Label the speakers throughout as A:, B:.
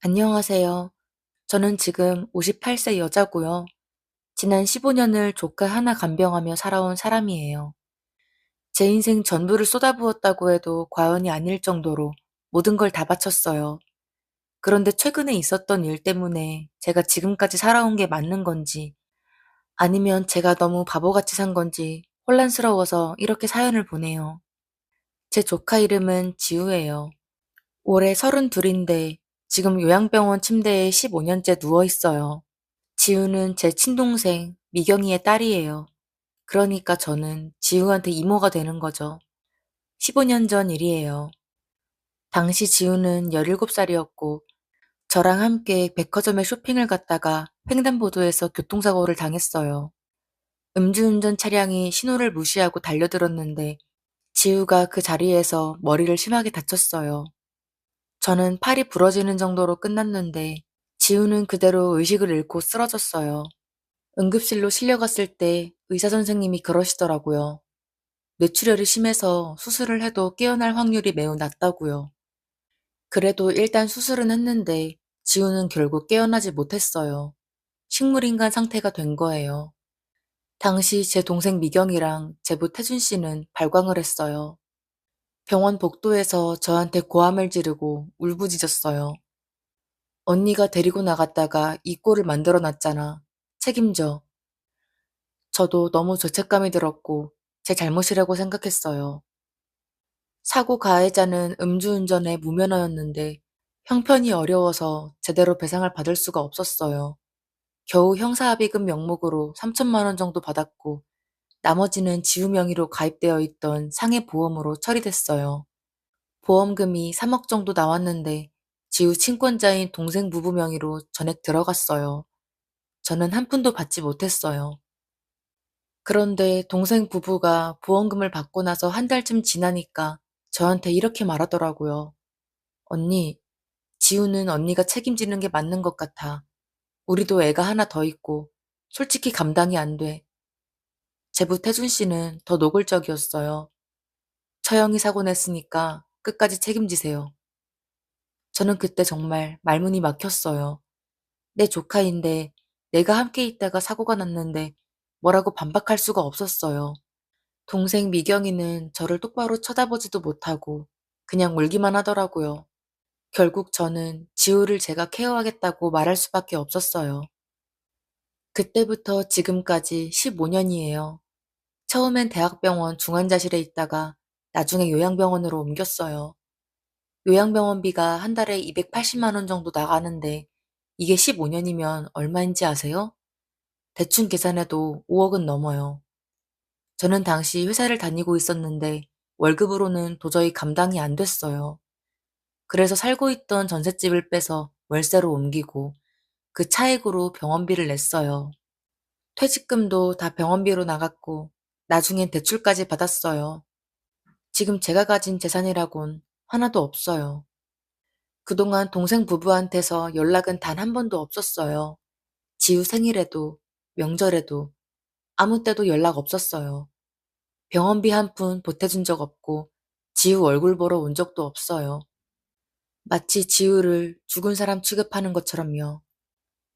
A: 안녕하세요. 저는 지금 58세 여자고요. 지난 15년을 조카 하나 간병하며 살아온 사람이에요. 제 인생 전부를 쏟아부었다고 해도 과언이 아닐 정도로 모든 걸 다 바쳤어요. 그런데 최근에 있었던 일 때문에 제가 지금까지 살아온 게 맞는 건지 아니면 제가 너무 바보같이 산 건지 혼란스러워서 이렇게 사연을 보내요. 제 조카 이름은 지우예요. 올해 32인데 지금 요양병원 침대에 15년째 누워 있어요. 지우는 제 친동생 미경이의 딸이에요. 그러니까 저는 지우한테 이모가 되는 거죠. 15년 전 일이에요. 당시 지우는 17살이었고 저랑 함께 백화점에 쇼핑을 갔다가 횡단보도에서 교통사고를 당했어요. 음주운전 차량이 신호를 무시하고 달려들었는데 지우가 그 자리에서 머리를 심하게 다쳤어요. 저는 팔이 부러지는 정도로 끝났는데 지우는 그대로 의식을 잃고 쓰러졌어요. 응급실로 실려갔을 때 의사 선생님이 그러시더라고요. 뇌출혈이 심해서 수술을 해도 깨어날 확률이 매우 낮다고요. 그래도 일단 수술은 했는데 지우는 결국 깨어나지 못했어요. 식물인간 상태가 된 거예요. 당시 제 동생 미경이랑 제부 태준 씨는 발광을 했어요. 병원 복도에서 저한테 고함을 지르고 울부짖었어요. 언니가 데리고 나갔다가 이 꼴을 만들어 놨잖아. 책임져. 저도 너무 죄책감이 들었고 제 잘못이라고 생각했어요. 사고 가해자는 음주운전의 무면허였는데 형편이 어려워서 제대로 배상을 받을 수가 없었어요. 겨우 형사합의금 명목으로 3천만 원 정도 받았고 나머지는 지우 명의로 가입되어 있던 상해 보험으로 처리됐어요. 보험금이 3억 정도 나왔는데 지우 친권자인 동생 부부 명의로 전액 들어갔어요. 저는 한 푼도 받지 못했어요. 그런데 동생 부부가 보험금을 받고 나서 한 달쯤 지나니까 저한테 이렇게 말하더라고요. 언니, 지우는 언니가 책임지는 게 맞는 것 같아. 우리도 애가 하나 더 있고 솔직히 감당이 안 돼. 제부 태준 씨는 더 노골적이었어요. 처형이 사고 냈으니까 끝까지 책임지세요. 저는 그때 정말 말문이 막혔어요. 내 조카인데 내가 함께 있다가 사고가 났는데 뭐라고 반박할 수가 없었어요. 동생 미경이는 저를 똑바로 쳐다보지도 못하고 그냥 울기만 하더라고요. 결국 저는 지우를 제가 케어하겠다고 말할 수밖에 없었어요. 그때부터 지금까지 15년이에요. 처음엔 대학병원 중환자실에 있다가 나중에 요양병원으로 옮겼어요. 요양병원비가 한 달에 280만 원 정도 나가는데 이게 15년이면 얼마인지 아세요? 대충 계산해도 5억은 넘어요. 저는 당시 회사를 다니고 있었는데 월급으로는 도저히 감당이 안 됐어요. 그래서 살고 있던 전셋집을 빼서 월세로 옮기고 그 차액으로 병원비를 냈어요. 퇴직금도 다 병원비로 나갔고 나중엔 대출까지 받았어요. 지금 제가 가진 재산이라곤 하나도 없어요. 그동안 동생 부부한테서 연락은 단 한 번도 없었어요. 지우 생일에도 명절에도 아무 때도 연락 없었어요. 병원비 한 푼 보태준 적 없고 지우 얼굴 보러 온 적도 없어요. 마치 지우를 죽은 사람 취급하는 것처럼요.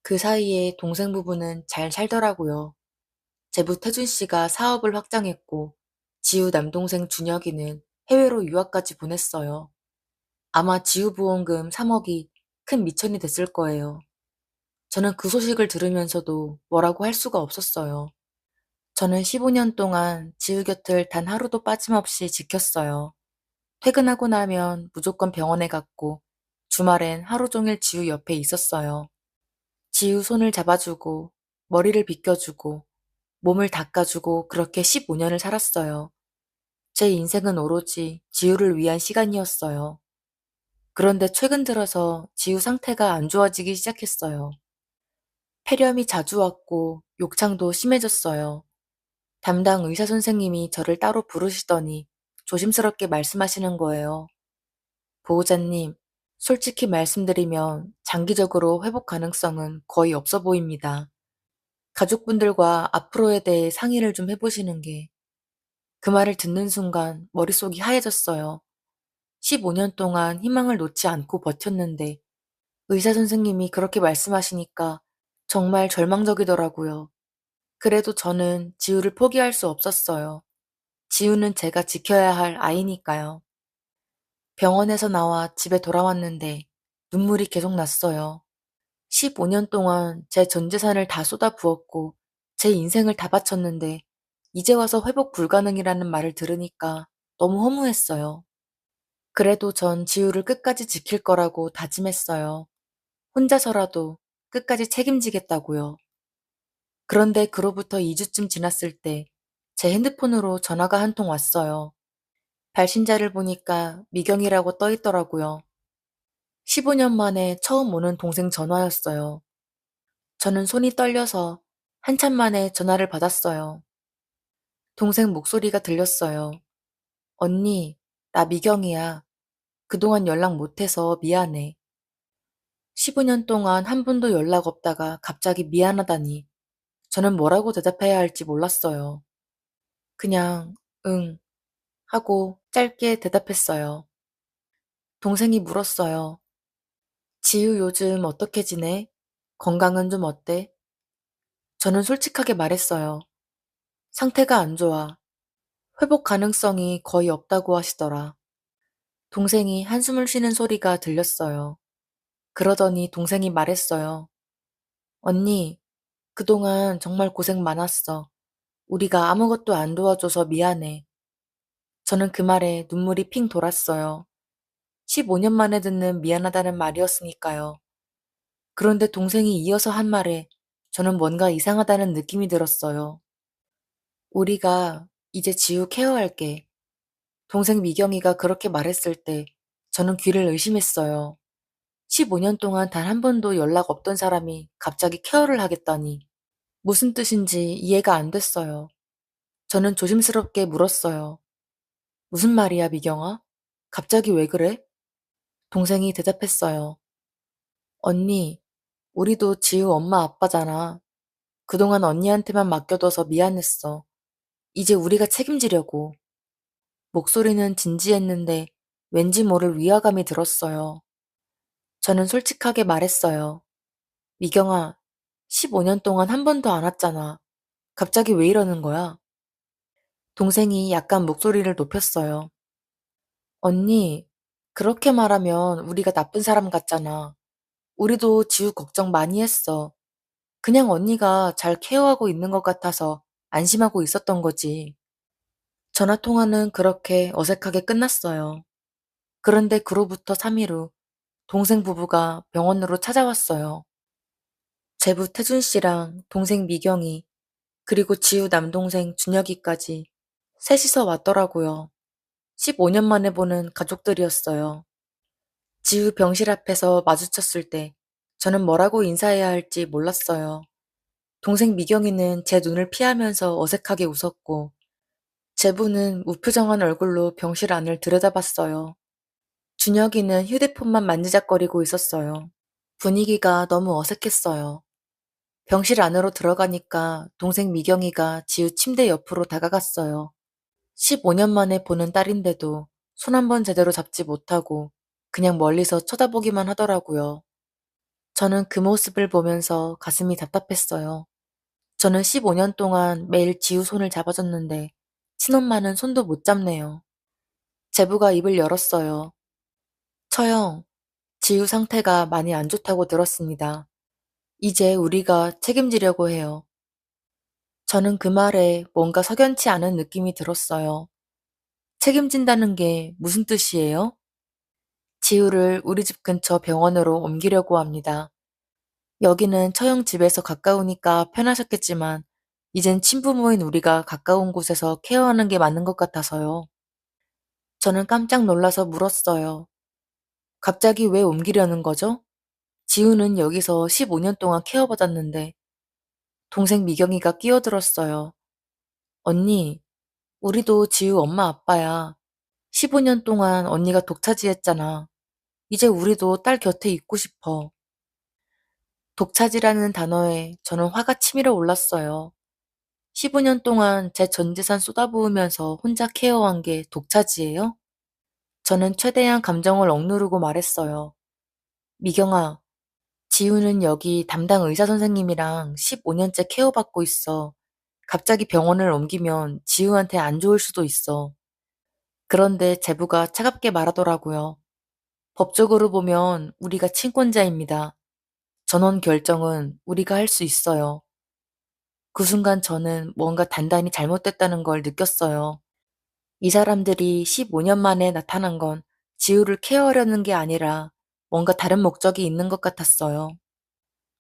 A: 그 사이에 동생 부부는 잘 살더라고요. 제부 태준 씨가 사업을 확장했고 지우 남동생 준혁이는 해외로 유학까지 보냈어요. 아마 지우 보험금 3억이 큰 미천이 됐을 거예요. 저는 그 소식을 들으면서도 뭐라고 할 수가 없었어요. 저는 15년 동안 지우 곁을 단 하루도 빠짐없이 지켰어요. 퇴근하고 나면 무조건 병원에 갔고 주말엔 하루 종일 지우 옆에 있었어요. 지우 손을 잡아주고 머리를 빗겨주고 몸을 닦아주고 그렇게 15년을 살았어요. 제 인생은 오로지 지우를 위한 시간이었어요. 그런데 최근 들어서 지우 상태가 안 좋아지기 시작했어요. 폐렴이 자주 왔고 욕창도 심해졌어요. 담당 의사 선생님이 저를 따로 부르시더니 조심스럽게 말씀하시는 거예요. 보호자님, 솔직히 말씀드리면 장기적으로 회복 가능성은 거의 없어 보입니다. 가족분들과 앞으로에 대해 상의를 좀 해보시는 게. 그 말을 듣는 순간 머릿속이 하얘졌어요. 15년 동안 희망을 놓지 않고 버텼는데 의사 선생님이 그렇게 말씀하시니까 정말 절망적이더라고요. 그래도 저는 지우를 포기할 수 없었어요. 지우는 제가 지켜야 할 아이니까요. 병원에서 나와 집에 돌아왔는데 눈물이 계속 났어요. 15년 동안 제 전 재산을 다 쏟아 부었고 제 인생을 다 바쳤는데 이제 와서 회복 불가능이라는 말을 들으니까 너무 허무했어요. 그래도 전 지우를 끝까지 지킬 거라고 다짐했어요. 혼자서라도 끝까지 책임지겠다고요. 그런데 그로부터 2주쯤 지났을 때 제 핸드폰으로 전화가 한 통 왔어요. 발신자를 보니까 미경이라고 떠 있더라고요. 15년 만에 처음 오는 동생 전화였어요. 저는 손이 떨려서 한참 만에 전화를 받았어요. 동생 목소리가 들렸어요. 언니, 나 미경이야. 그동안 연락 못해서 미안해. 15년 동안 한 번도 연락 없다가 갑자기 미안하다니. 저는 뭐라고 대답해야 할지 몰랐어요. 그냥, 응, 하고 짧게 대답했어요. 동생이 물었어요. 지유 요즘 어떻게 지내? 건강은 좀 어때? 저는 솔직하게 말했어요. 상태가 안 좋아. 회복 가능성이 거의 없다고 하시더라. 동생이 한숨을 쉬는 소리가 들렸어요. 그러더니 동생이 말했어요. 언니, 그동안 정말 고생 많았어. 우리가 아무것도 안 도와줘서 미안해. 저는 그 말에 눈물이 핑 돌았어요. 15년 만에 듣는 미안하다는 말이었으니까요. 그런데 동생이 이어서 한 말에 저는 뭔가 이상하다는 느낌이 들었어요. 우리가 이제 지우 케어할게. 동생 미경이가 그렇게 말했을 때 저는 귀를 의심했어요. 15년 동안 단 한 번도 연락 없던 사람이 갑자기 케어를 하겠다니. 무슨 뜻인지 이해가 안 됐어요. 저는 조심스럽게 물었어요. 무슨 말이야, 미경아? 갑자기 왜 그래? 동생이 대답했어요. 언니, 우리도 지우 엄마 아빠잖아. 그동안 언니한테만 맡겨둬서 미안했어. 이제 우리가 책임지려고. 목소리는 진지했는데 왠지 모를 위화감이 들었어요. 저는 솔직하게 말했어요. 미경아, 15년 동안 한 번도 안 왔잖아. 갑자기 왜 이러는 거야? 동생이 약간 목소리를 높였어요. 언니, 그렇게 말하면 우리가 나쁜 사람 같잖아. 우리도 지우 걱정 많이 했어. 그냥 언니가 잘 케어하고 있는 것 같아서 안심하고 있었던 거지. 전화 통화는 그렇게 어색하게 끝났어요. 그런데 그로부터 3일 후 동생 부부가 병원으로 찾아왔어요. 제부 태준 씨랑 동생 미경이 그리고 지우 남동생 준혁이까지 셋이서 왔더라고요. 15년 만에 보는 가족들이었어요. 지우 병실 앞에서 마주쳤을 때 저는 뭐라고 인사해야 할지 몰랐어요. 동생 미경이는 제 눈을 피하면서 어색하게 웃었고 제부는 무표정한 얼굴로 병실 안을 들여다봤어요. 준혁이는 휴대폰만 만지작거리고 있었어요. 분위기가 너무 어색했어요. 병실 안으로 들어가니까 동생 미경이가 지우 침대 옆으로 다가갔어요. 15년 만에 보는 딸인데도 손 한 번 제대로 잡지 못하고 그냥 멀리서 쳐다보기만 하더라고요. 저는 그 모습을 보면서 가슴이 답답했어요. 저는 15년 동안 매일 지우 손을 잡아줬는데 친엄마는 손도 못 잡네요. 제부가 입을 열었어요. 처형, 지우 상태가 많이 안 좋다고 들었습니다. 이제 우리가 책임지려고 해요. 저는 그 말에 뭔가 석연치 않은 느낌이 들었어요. 책임진다는 게 무슨 뜻이에요? 지우를 우리 집 근처 병원으로 옮기려고 합니다. 여기는 처형 집에서 가까우니까 편하셨겠지만, 이젠 친부모인 우리가 가까운 곳에서 케어하는 게 맞는 것 같아서요. 저는 깜짝 놀라서 물었어요. 갑자기 왜 옮기려는 거죠? 지우는 여기서 15년 동안 케어받았는데, 동생 미경이가 끼어들었어요. 언니, 우리도 지우 엄마 아빠야. 15년 동안 언니가 독차지했잖아. 이제 우리도 딸 곁에 있고 싶어. 독차지라는 단어에 저는 화가 치밀어 올랐어요. 15년 동안 제 전 재산 쏟아부으면서 혼자 케어한 게 독차지예요? 저는 최대한 감정을 억누르고 말했어요. 미경아, 지우는 여기 담당 의사 선생님이랑 15년째 케어받고 있어. 갑자기 병원을 옮기면 지우한테 안 좋을 수도 있어. 그런데 제부가 차갑게 말하더라고요. 법적으로 보면 우리가 친권자입니다. 전원 결정은 우리가 할 수 있어요. 그 순간 저는 뭔가 단단히 잘못됐다는 걸 느꼈어요. 이 사람들이 15년 만에 나타난 건 지우를 케어하려는 게 아니라 뭔가 다른 목적이 있는 것 같았어요.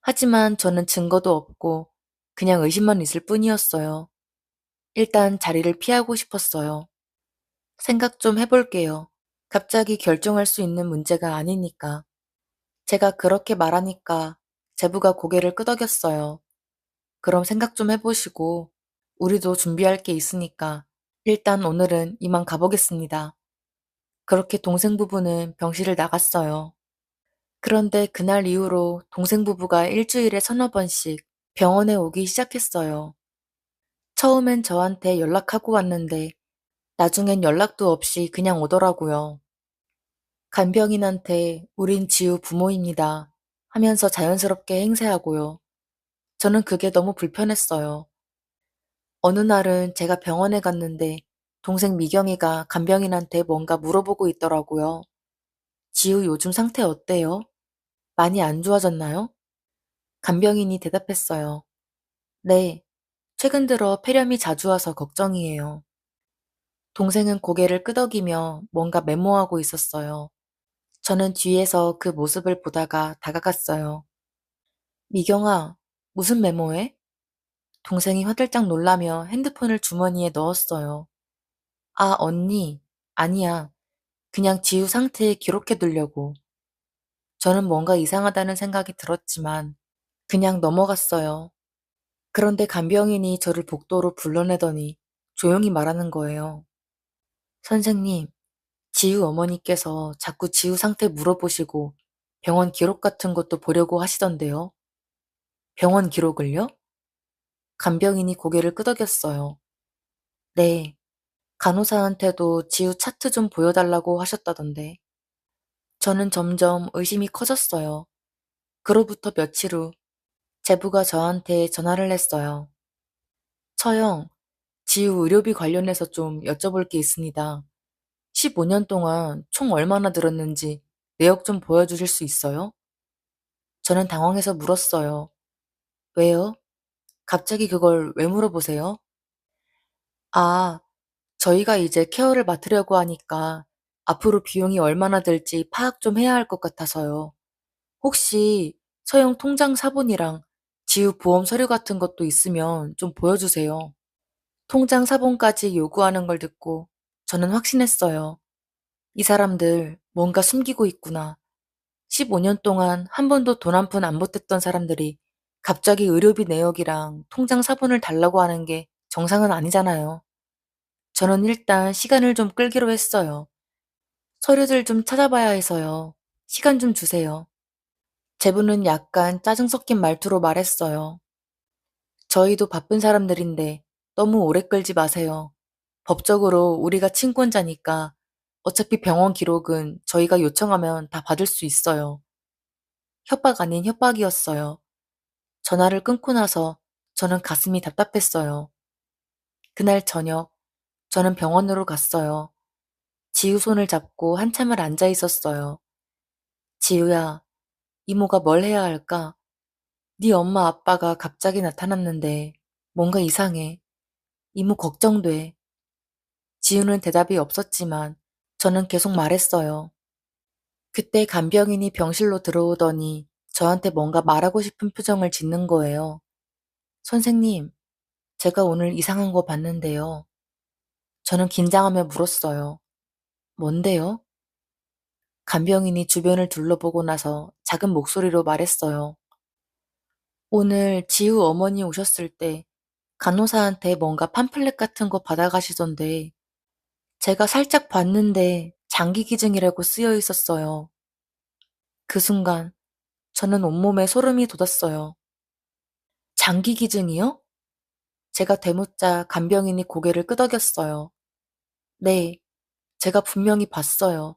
A: 하지만 저는 증거도 없고 그냥 의심만 있을 뿐이었어요. 일단 자리를 피하고 싶었어요. 생각 좀 해볼게요. 갑자기 결정할 수 있는 문제가 아니니까. 제가 그렇게 말하니까 제부가 고개를 끄덕였어요. 그럼 생각 좀 해보시고 우리도 준비할 게 있으니까 일단 오늘은 이만 가보겠습니다. 그렇게 동생 부부는 병실을 나갔어요. 그런데 그날 이후로 동생 부부가 일주일에 서너 번씩 병원에 오기 시작했어요. 처음엔 저한테 연락하고 왔는데 나중엔 연락도 없이 그냥 오더라고요. 간병인한테 우린 지우 부모입니다 하면서 자연스럽게 행세하고요. 저는 그게 너무 불편했어요. 어느 날은 제가 병원에 갔는데 동생 미경이가 간병인한테 뭔가 물어보고 있더라고요. 지우 요즘 상태 어때요? 많이 안 좋아졌나요? 간병인이 대답했어요. 네, 최근 들어 폐렴이 자주 와서 걱정이에요. 동생은 고개를 끄덕이며 뭔가 메모하고 있었어요. 저는 뒤에서 그 모습을 보다가 다가갔어요. 미경아, 무슨 메모해? 동생이 화들짝 놀라며 핸드폰을 주머니에 넣었어요. 아, 언니. 아니야. 그냥 지우 상태 기록해 두려고. 저는 뭔가 이상하다는 생각이 들었지만 그냥 넘어갔어요. 그런데 간병인이 저를 복도로 불러내더니 조용히 말하는 거예요. 선생님, 지우 어머니께서 자꾸 지우 상태 물어보시고 병원 기록 같은 것도 보려고 하시던데요. 병원 기록을요? 간병인이 고개를 끄덕였어요. 네, 간호사한테도 지우 차트 좀 보여달라고 하셨다던데. 저는 점점 의심이 커졌어요. 그로부터 며칠 후 제부가 저한테 전화를 했어요. 처형, 지우 의료비 관련해서 좀 여쭤볼 게 있습니다. 15년 동안 총 얼마나 들었는지 내역 좀 보여주실 수 있어요? 저는 당황해서 물었어요. 왜요? 갑자기 그걸 왜 물어보세요? 아, 저희가 이제 케어를 맡으려고 하니까 앞으로 비용이 얼마나 들지 파악 좀 해야 할 것 같아서요. 혹시 서영 통장 사본이랑 지우 보험 서류 같은 것도 있으면 좀 보여주세요. 통장 사본까지 요구하는 걸 듣고 저는 확신했어요. 이 사람들 뭔가 숨기고 있구나. 15년 동안 한 번도 돈 한 푼 안 보탰던 사람들이 갑자기 의료비 내역이랑 통장 사본을 달라고 하는 게 정상은 아니잖아요. 저는 일단 시간을 좀 끌기로 했어요. 서류들 좀 찾아봐야 해서요. 시간 좀 주세요. 제부는 약간 짜증 섞인 말투로 말했어요. 저희도 바쁜 사람들인데 너무 오래 끌지 마세요. 법적으로 우리가 친권자니까 어차피 병원 기록은 저희가 요청하면 다 받을 수 있어요. 협박 아닌 협박이었어요. 전화를 끊고 나서 저는 가슴이 답답했어요. 그날 저녁 저는 병원으로 갔어요. 지우 손을 잡고 한참을 앉아 있었어요. 지우야, 이모가 뭘 해야 할까? 네 엄마 아빠가 갑자기 나타났는데 뭔가 이상해. 이모 걱정돼. 지우는 대답이 없었지만 저는 계속 말했어요. 그때 간병인이 병실로 들어오더니 저한테 뭔가 말하고 싶은 표정을 짓는 거예요. 선생님, 제가 오늘 이상한 거 봤는데요. 저는 긴장하며 물었어요. 뭔데요? 간병인이 주변을 둘러보고 나서 작은 목소리로 말했어요. 오늘 지우 어머니 오셨을 때 간호사한테 뭔가 팜플렛 같은 거 받아가시던데 제가 살짝 봤는데 장기 기증이라고 쓰여 있었어요. 그 순간 저는 온몸에 소름이 돋았어요. 장기 기증이요? 제가 되묻자 간병인이 고개를 끄덕였어요. 네, 제가 분명히 봤어요.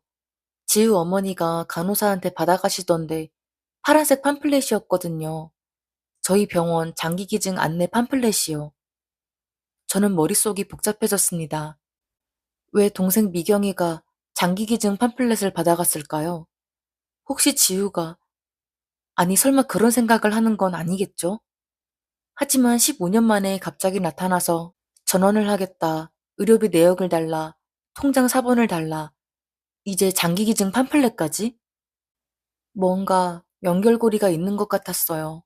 A: 지우 어머니가 간호사한테 받아가시던데 파란색 팜플렛이었거든요. 저희 병원 장기기증 안내 팜플렛이요. 저는 머릿속이 복잡해졌습니다. 왜 동생 미경이가 장기기증 팜플렛을 받아갔을까요? 혹시 지우가, 아니 설마 그런 생각을 하는 건 아니겠죠? 하지만 15년 만에 갑자기 나타나서 전원을 하겠다, 의료비 내역을 달라, 통장 사본을 달라, 이제 장기기증 팜플렛까지? 뭔가 연결고리가 있는 것 같았어요.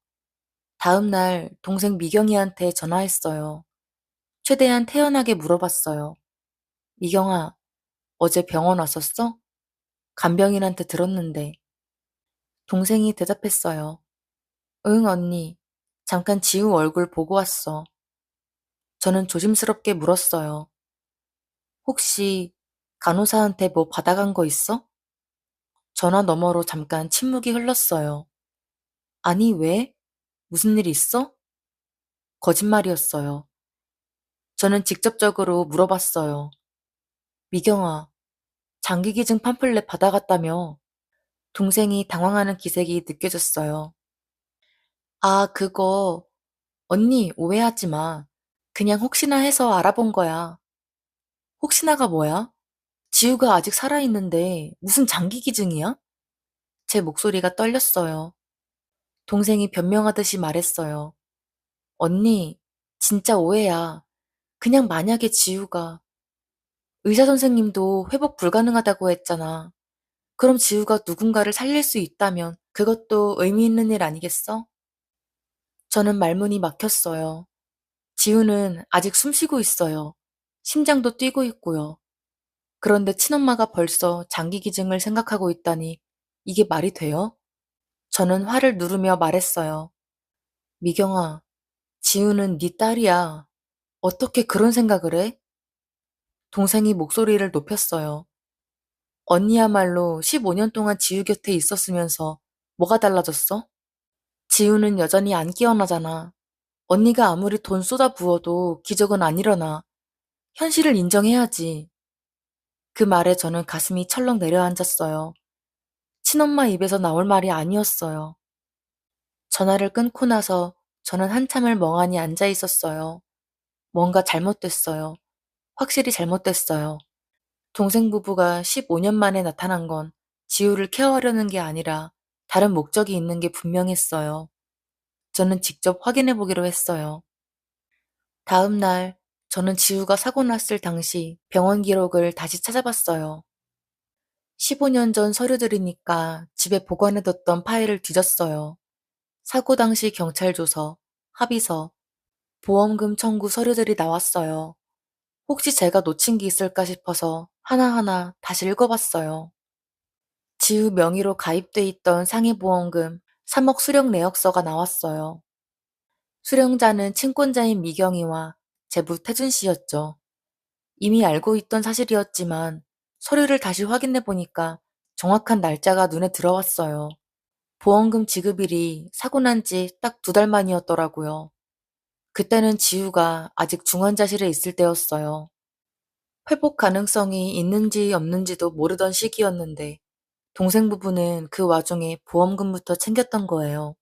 A: 다음 날 동생 미경이한테 전화했어요. 최대한 태연하게 물어봤어요. 미경아, 어제 병원 왔었어? 간병인한테 들었는데. 동생이 대답했어요. 응, 언니. 잠깐 지우 얼굴 보고 왔어. 저는 조심스럽게 물었어요. 혹시 간호사한테 뭐 받아간 거 있어? 전화 너머로 잠깐 침묵이 흘렀어요. 아니, 왜? 무슨 일 있어? 거짓말이었어요. 저는 직접적으로 물어봤어요. 미경아, 장기기증 팜플렛 받아갔다며? 동생이 당황하는 기색이 느껴졌어요. 아, 그거, 언니 오해하지 마. 그냥 혹시나 해서 알아본 거야. 혹시나가 뭐야? 지우가 아직 살아있는데 무슨 장기기증이야? 제 목소리가 떨렸어요. 동생이 변명하듯이 말했어요. 언니, 진짜 오해야. 그냥 만약에 지우가, 의사 선생님도 회복 불가능하다고 했잖아. 그럼 지우가 누군가를 살릴 수 있다면 그것도 의미 있는 일 아니겠어? 저는 말문이 막혔어요. 지우는 아직 숨쉬고 있어요. 심장도 뛰고 있고요. 그런데 친엄마가 벌써 장기 기증을 생각하고 있다니 이게 말이 돼요? 저는 화를 누르며 말했어요. 미경아, 지우는 네 딸이야. 어떻게 그런 생각을 해? 동생이 목소리를 높였어요. 언니야말로 15년 동안 지우 곁에 있었으면서 뭐가 달라졌어? 지우는 여전히 안 깨어나잖아. 언니가 아무리 돈 쏟아 부어도 기적은 안 일어나. 현실을 인정해야지. 그 말에 저는 가슴이 철렁 내려앉았어요. 친엄마 입에서 나올 말이 아니었어요. 전화를 끊고 나서 저는 한참을 멍하니 앉아 있었어요. 뭔가 잘못됐어요. 확실히 잘못됐어요. 동생 부부가 15년 만에 나타난 건 지우를 케어하려는 게 아니라 다른 목적이 있는 게 분명했어요. 저는 직접 확인해 보기로 했어요. 다음 날 저는 지우가 사고 났을 당시 병원 기록을 다시 찾아봤어요. 15년 전 서류들이니까 집에 보관해뒀던 파일을 뒤졌어요. 사고 당시 경찰 조서, 합의서, 보험금 청구 서류들이 나왔어요. 혹시 제가 놓친 게 있을까 싶어서 하나하나 다시 읽어봤어요. 지우 명의로 가입돼 있던 상해보험금 3억 수령 내역서가 나왔어요. 수령자는 친권자인 미경이와 제부 태준 씨였죠. 이미 알고 있던 사실이었지만 서류를 다시 확인해 보니까 정확한 날짜가 눈에 들어왔어요. 보험금 지급일이 사고 난 지 딱 2달 만이었더라고요. 그때는 지우가 아직 중환자실에 있을 때였어요. 회복 가능성이 있는지 없는지도 모르던 시기였는데 동생 부부는 그 와중에 보험금부터 챙겼던 거예요.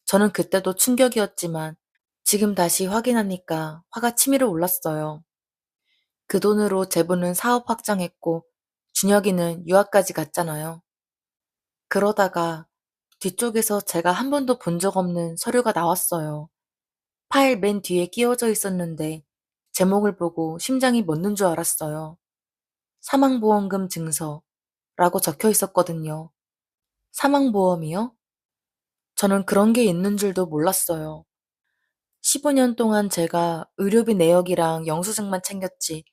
A: 저는 그때도 충격이었지만 지금 다시 확인하니까 화가 치밀어 올랐어요. 그 돈으로 제부는 사업 확장했고 준혁이는 유학까지 갔잖아요. 그러다가 뒤쪽에서 제가 한 번도 본 적 없는 서류가 나왔어요. 파일 맨 뒤에 끼워져 있었는데 제목을 보고 심장이 멎는 줄 알았어요. 사망보험금 증서라고 적혀 있었거든요. 사망보험이요? 저는 그런 게 있는 줄도 몰랐어요. 15년 동안 제가 의료비 내역이랑 영수증만 챙겼지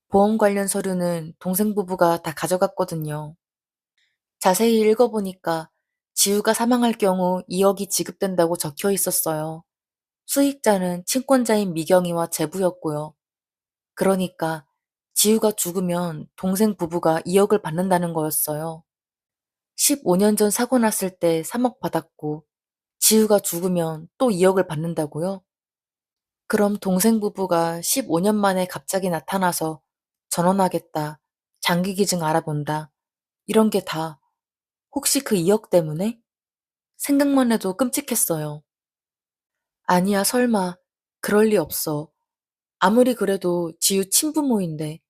A: 보험 관련 서류는 동생 부부가 다 가져갔거든요. 자세히 읽어보니까 지우가 사망할 경우 2억이 지급된다고 적혀 있었어요. 수익자는 친권자인 미경이와 제부였고요. 그러니까 지우가 죽으면 동생 부부가 2억을 받는다는 거였어요. 15년 전 사고 났을 때 3억 받았고 지우가 죽으면 또 2억을 받는다고요? 그럼 동생 부부가 15년 만에 갑자기 나타나서 전원하겠다, 장기기증 알아본다, 이런 게 다 혹시 그 2억 때문에? 생각만 해도 끔찍했어요. 아니야, 설마. 그럴 리 없어. 아무리 그래도 지우 친부모인데.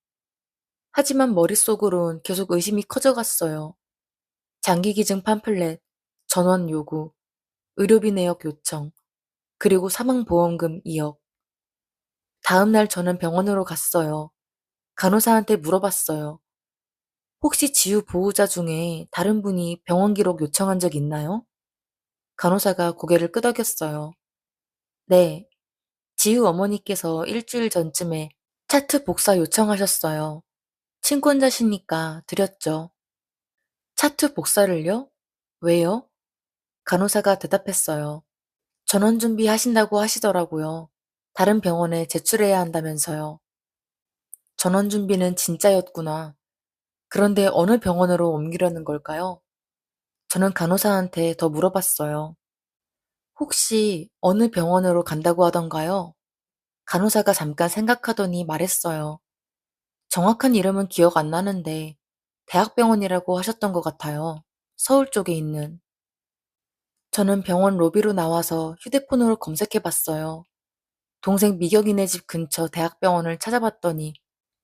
A: 하지만 머릿속으론 계속 의심이 커져갔어요. 장기기증 팜플렛, 전원 요구, 의료비 내역 요청, 그리고 사망보험금 2억. 다음 날 저는 병원으로 갔어요. 간호사한테 물어봤어요. 혹시 지우 보호자 중에 다른 분이 병원 기록 요청한 적 있나요? 간호사가 고개를 끄덕였어요. 네, 지우 어머니께서 일주일 전쯤에 차트 복사 요청하셨어요. 친권자시니까 드렸죠. 차트 복사를요? 왜요? 간호사가 대답했어요. 전원 준비하신다고 하시더라고요. 다른 병원에 제출해야 한다면서요. 전원 준비는 진짜였구나. 그런데 어느 병원으로 옮기려는 걸까요? 저는 간호사한테 더 물어봤어요. 혹시 어느 병원으로 간다고 하던가요? 간호사가 잠깐 생각하더니 말했어요. 정확한 이름은 기억 안 나는데 대학병원이라고 하셨던 것 같아요. 서울 쪽에 있는. 저는 병원 로비로 나와서 휴대폰으로 검색해 봤어요. 동생 미경이네 집 근처 대학병원을 찾아봤더니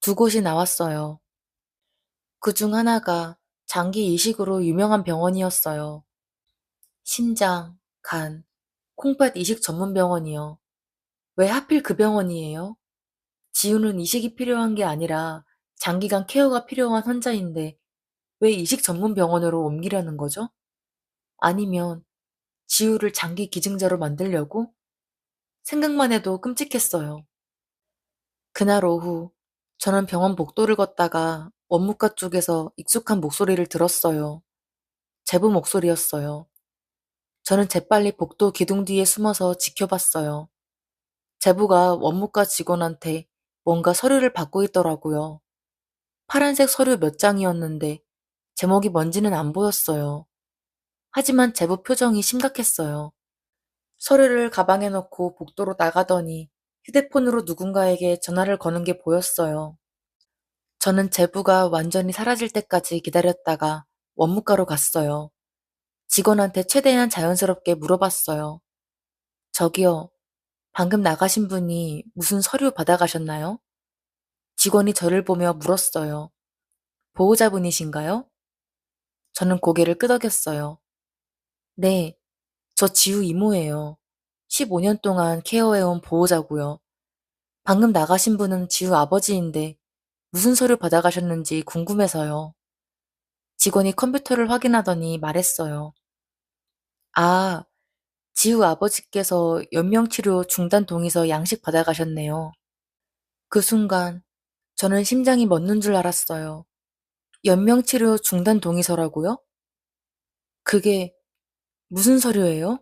A: 두 곳이 나왔어요. 그 중 하나가 장기 이식으로 유명한 병원이었어요. 신장, 간, 콩팥 이식 전문 병원이요. 왜 하필 그 병원이에요? 지우는 이식이 필요한 게 아니라 장기간 케어가 필요한 환자인데 왜 이식 전문 병원으로 옮기려는 거죠? 아니면 지우를 장기 기증자로 만들려고? 생각만 해도 끔찍했어요. 그날 오후 저는 병원 복도를 걷다가 원무과 쪽에서 익숙한 목소리를 들었어요. 제부 목소리였어요. 저는 재빨리 복도 기둥 뒤에 숨어서 지켜봤어요. 제부가 원무과 직원한테 뭔가 서류를 받고 있더라고요. 파란색 서류 몇 장이었는데 제목이 뭔지는 안 보였어요. 하지만 제부 표정이 심각했어요. 서류를 가방에 넣고 복도로 나가더니 휴대폰으로 누군가에게 전화를 거는 게 보였어요. 저는 제부가 완전히 사라질 때까지 기다렸다가 원무과로 갔어요. 직원한테 최대한 자연스럽게 물어봤어요. 저기요, 방금 나가신 분이 무슨 서류 받아가셨나요? 직원이 저를 보며 물었어요. 보호자분이신가요? 저는 고개를 끄덕였어요. 네, 저 지우 이모예요. 15년 동안 케어해온 보호자고요. 방금 나가신 분은 지우 아버지인데 무슨 서류 받아가셨는지 궁금해서요. 직원이 컴퓨터를 확인하더니 말했어요. 아, 지우 아버지께서 연명치료 중단 동의서 양식 받아가셨네요. 그 순간 저는 심장이 멎는 줄 알았어요. 연명치료 중단 동의서라고요? 그게 무슨 서류예요?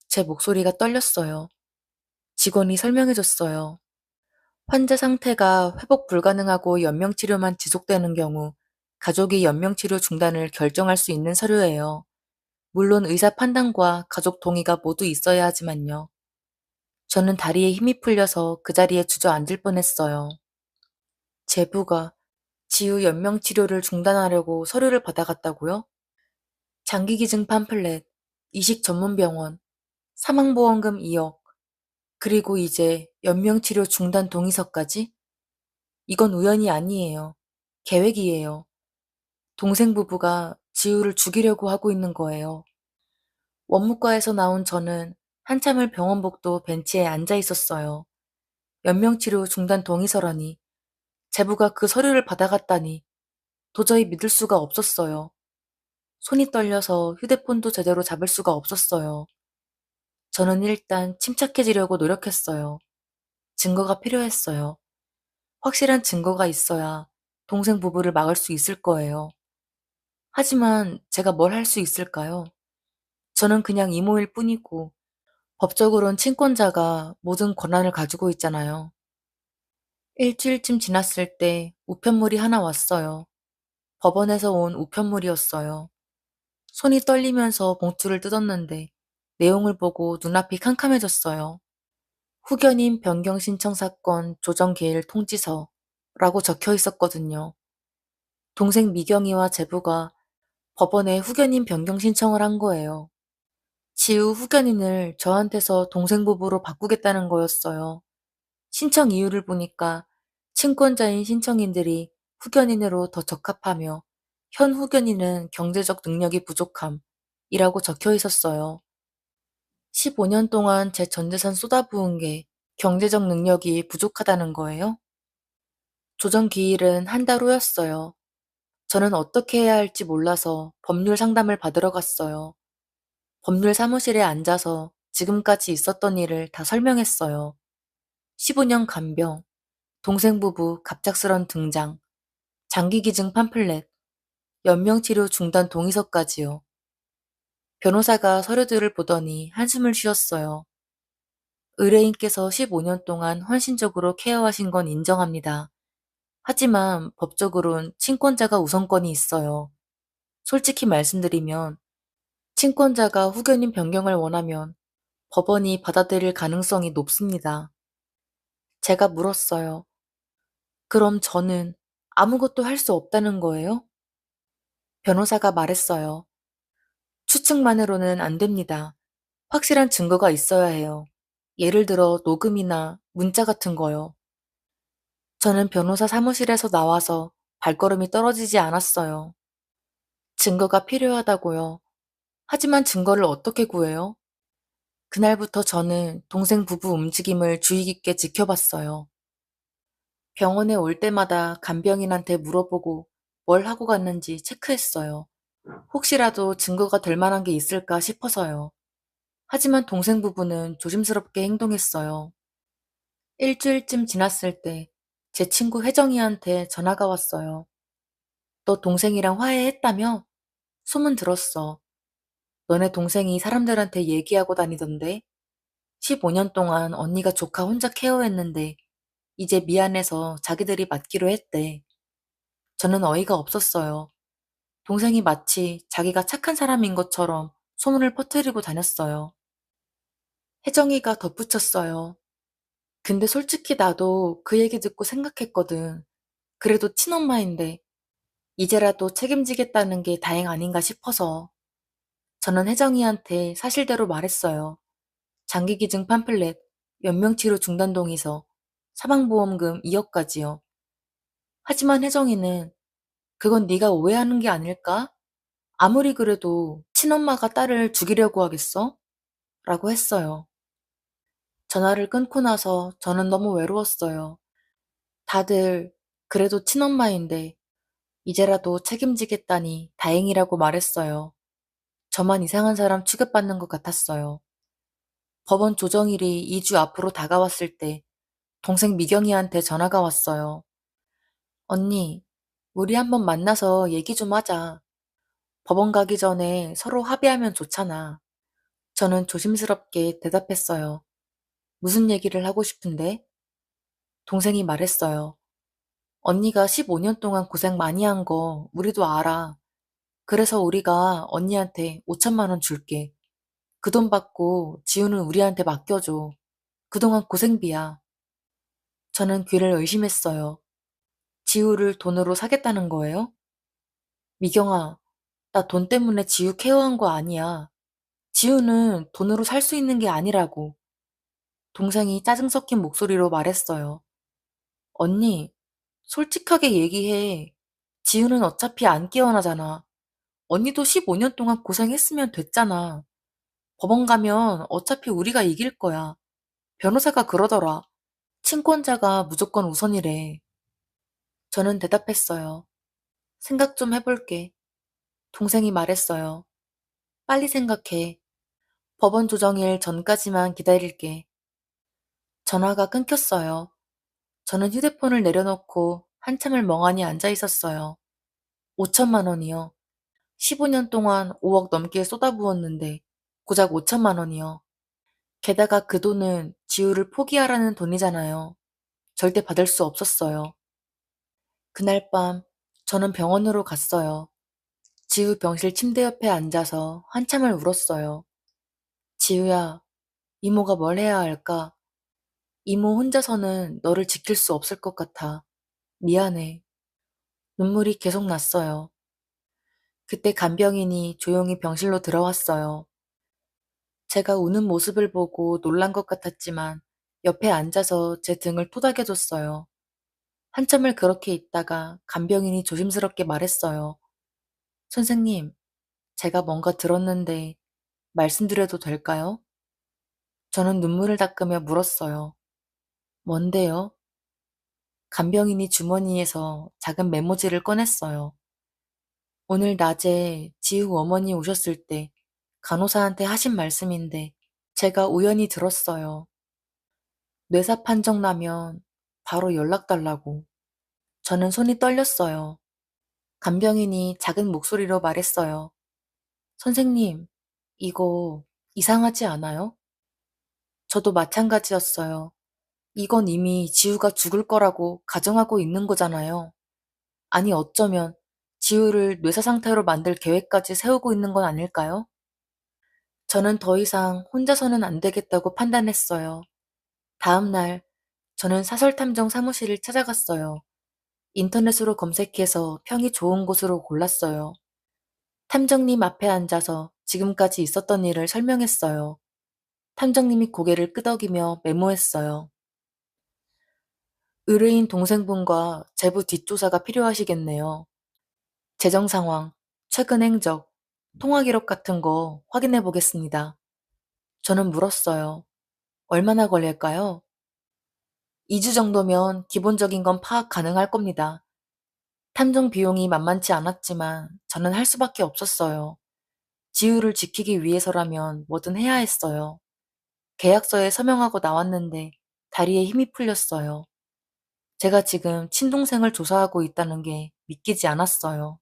A: 제 목소리가 떨렸어요. 직원이 설명해줬어요. 환자 상태가 회복 불가능하고 연명치료만 지속되는 경우 가족이 연명치료 중단을 결정할 수 있는 서류예요. 물론 의사 판단과 가족 동의가 모두 있어야 하지만요. 저는 다리에 힘이 풀려서 그 자리에 주저앉을 뻔했어요. 제부가 지우 연명치료를 중단하려고 서류를 받아갔다고요? 장기기증 팜플렛, 이식 전문병원, 사망보험금 2억, 그리고 이제 연명치료 중단 동의서까지? 이건 우연이 아니에요. 계획이에요. 동생 부부가 지우를 죽이려고 하고 있는 거예요. 원무과에서 나온 저는 한참을 병원 복도 벤치에 앉아 있었어요. 연명치료 중단 동의서라니, 제부가 그 서류를 받아갔다니, 도저히 믿을 수가 없었어요. 손이 떨려서 휴대폰도 제대로 잡을 수가 없었어요. 저는 일단 침착해지려고 노력했어요. 증거가 필요했어요. 확실한 증거가 있어야 동생 부부를 막을 수 있을 거예요. 하지만 제가 뭘 할 수 있을까요? 저는 그냥 이모일 뿐이고 법적으론 친권자가 모든 권한을 가지고 있잖아요. 일주일쯤 지났을 때 우편물이 하나 왔어요. 법원에서 온 우편물이었어요. 손이 떨리면서 봉투를 뜯었는데 내용을 보고 눈앞이 캄캄해졌어요. 후견인 변경 신청 사건 조정 계일 통지서라고 적혀 있었거든요. 동생 미경이와 제부가 법원에 후견인 변경 신청을 한 거예요. 지우 후견인을 저한테서 동생 부부로 바꾸겠다는 거였어요. 신청 이유를 보니까 친권자인 신청인들이 후견인으로 더 적합하며 현 후견인은 경제적 능력이 부족함이라고 적혀 있었어요. 15년 동안 제 전 재산 쏟아부은 게 경제적 능력이 부족하다는 거예요? 조정 기일은 한 달 후였어요. 저는 어떻게 해야 할지 몰라서 법률 상담을 받으러 갔어요. 법률 사무실에 앉아서 지금까지 있었던 일을 다 설명했어요. 15년 간병, 동생 부부 갑작스런 등장, 장기 기증 팜플렛, 연명치료 중단 동의서까지요. 변호사가 서류들을 보더니 한숨을 쉬었어요. 의뢰인께서 15년 동안 헌신적으로 케어하신 건 인정합니다. 하지만 법적으론 친권자가 우선권이 있어요. 솔직히 말씀드리면 친권자가 후견인 변경을 원하면 법원이 받아들일 가능성이 높습니다. 제가 물었어요. 그럼 저는 아무것도 할 수 없다는 거예요? 변호사가 말했어요. 추측만으로는 안 됩니다. 확실한 증거가 있어야 해요. 예를 들어 녹음이나 문자 같은 거요. 저는 변호사 사무실에서 나와서 발걸음이 떨어지지 않았어요. 증거가 필요하다고요. 하지만 증거를 어떻게 구해요? 그날부터 저는 동생 부부 움직임을 주의 깊게 지켜봤어요. 병원에 올 때마다 간병인한테 물어보고 뭘 하고 갔는지 체크했어요. 혹시라도 증거가 될 만한 게 있을까 싶어서요. 하지만 동생 부부는 조심스럽게 행동했어요. 일주일쯤 지났을 때 제 친구 혜정이한테 전화가 왔어요. 너 동생이랑 화해했다며? 소문 들었어. 너네 동생이 사람들한테 얘기하고 다니던데? 15년 동안 언니가 조카 혼자 케어했는데 이제 미안해서 자기들이 맡기로 했대. 저는 어이가 없었어요. 동생이 마치 자기가 착한 사람인 것처럼 소문을 퍼뜨리고 다녔어요. 혜정이가 덧붙였어요. 근데 솔직히 나도 그 얘기 듣고 생각했거든. 그래도 친엄마인데 이제라도 책임지겠다는 게 다행 아닌가 싶어서. 저는 혜정이한테 사실대로 말했어요. 장기기증 팜플렛, 연명치료 중단 동의서, 사망보험금 2억까지요. 하지만 혜정이는 그건 네가 오해하는 게 아닐까? 아무리 그래도 친엄마가 딸을 죽이려고 하겠어? 라고 했어요. 전화를 끊고 나서 저는 너무 외로웠어요. 다들 그래도 친엄마인데 이제라도 책임지겠다니 다행이라고 말했어요. 저만 이상한 사람 취급받는 것 같았어요. 법원 조정일이 2주 앞으로 다가왔을 때 동생 미경이한테 전화가 왔어요. 언니, 우리 한번 만나서 얘기 좀 하자. 법원 가기 전에 서로 합의하면 좋잖아. 저는 조심스럽게 대답했어요. 무슨 얘기를 하고 싶은데? 동생이 말했어요. 언니가 15년 동안 고생 많이 한 거 우리도 알아. 그래서 우리가 언니한테 5천만 원 줄게. 그 돈 받고 지우는 우리한테 맡겨줘. 그동안 고생비야. 저는 귀를 의심했어요. 지우를 돈으로 사겠다는 거예요? 미경아, 나 돈 때문에 지우 케어한 거 아니야. 지우는 돈으로 살 수 있는 게 아니라고. 동생이 짜증 섞인 목소리로 말했어요. 언니, 솔직하게 얘기해. 지우는 어차피 안 깨어나잖아. 언니도 15년 동안 고생했으면 됐잖아. 법원 가면 어차피 우리가 이길 거야. 변호사가 그러더라. 친권자가 무조건 우선이래. 저는 대답했어요. 생각 좀 해볼게. 동생이 말했어요. 빨리 생각해. 법원 조정일 전까지만 기다릴게. 전화가 끊겼어요. 저는 휴대폰을 내려놓고 한참을 멍하니 앉아 있었어요. 5천만 원이요. 15년 동안 5억 넘게 쏟아부었는데 고작 5천만 원이요. 게다가 그 돈은 지우를 포기하라는 돈이잖아요. 절대 받을 수 없었어요. 그날 밤 저는 병원으로 갔어요. 지우 병실 침대 옆에 앉아서 한참을 울었어요. 지우야, 이모가 뭘 해야 할까? 이모 혼자서는 너를 지킬 수 없을 것 같아. 미안해. 눈물이 계속 났어요. 그때 간병인이 조용히 병실로 들어왔어요. 제가 우는 모습을 보고 놀란 것 같았지만 옆에 앉아서 제 등을 토닥여줬어요. 한참을 그렇게 있다가 간병인이 조심스럽게 말했어요. 선생님, 제가 뭔가 들었는데 말씀드려도 될까요? 저는 눈물을 닦으며 물었어요. 뭔데요? 간병인이 주머니에서 작은 메모지를 꺼냈어요. 오늘 낮에 지우 어머니 오셨을 때 간호사한테 하신 말씀인데 제가 우연히 들었어요. 뇌사 판정 나면 바로 연락 달라고. 저는 손이 떨렸어요. 간병인이 작은 목소리로 말했어요. 선생님, 이거 이상하지 않아요? 저도 마찬가지였어요. 이건 이미 지우가 죽을 거라고 가정하고 있는 거잖아요. 아니, 어쩌면 지우를 뇌사 상태로 만들 계획까지 세우고 있는 건 아닐까요? 저는 더 이상 혼자서는 안 되겠다고 판단했어요. 다음 날, 저는 사설탐정 사무실을 찾아갔어요. 인터넷으로 검색해서 평이 좋은 곳으로 골랐어요. 탐정님 앞에 앉아서 지금까지 있었던 일을 설명했어요. 탐정님이 고개를 끄덕이며 메모했어요. 의뢰인 동생분과 제부 뒷조사가 필요하시겠네요. 재정 상황, 최근 행적, 통화 기록 같은 거 확인해 보겠습니다. 저는 물었어요. 얼마나 걸릴까요? 2주 정도면 기본적인 건 파악 가능할 겁니다. 탐정 비용이 만만치 않았지만 저는 할 수밖에 없었어요. 지우를 지키기 위해서라면 뭐든 해야 했어요. 계약서에 서명하고 나왔는데 다리에 힘이 풀렸어요. 제가 지금 친동생을 조사하고 있다는 게 믿기지 않았어요.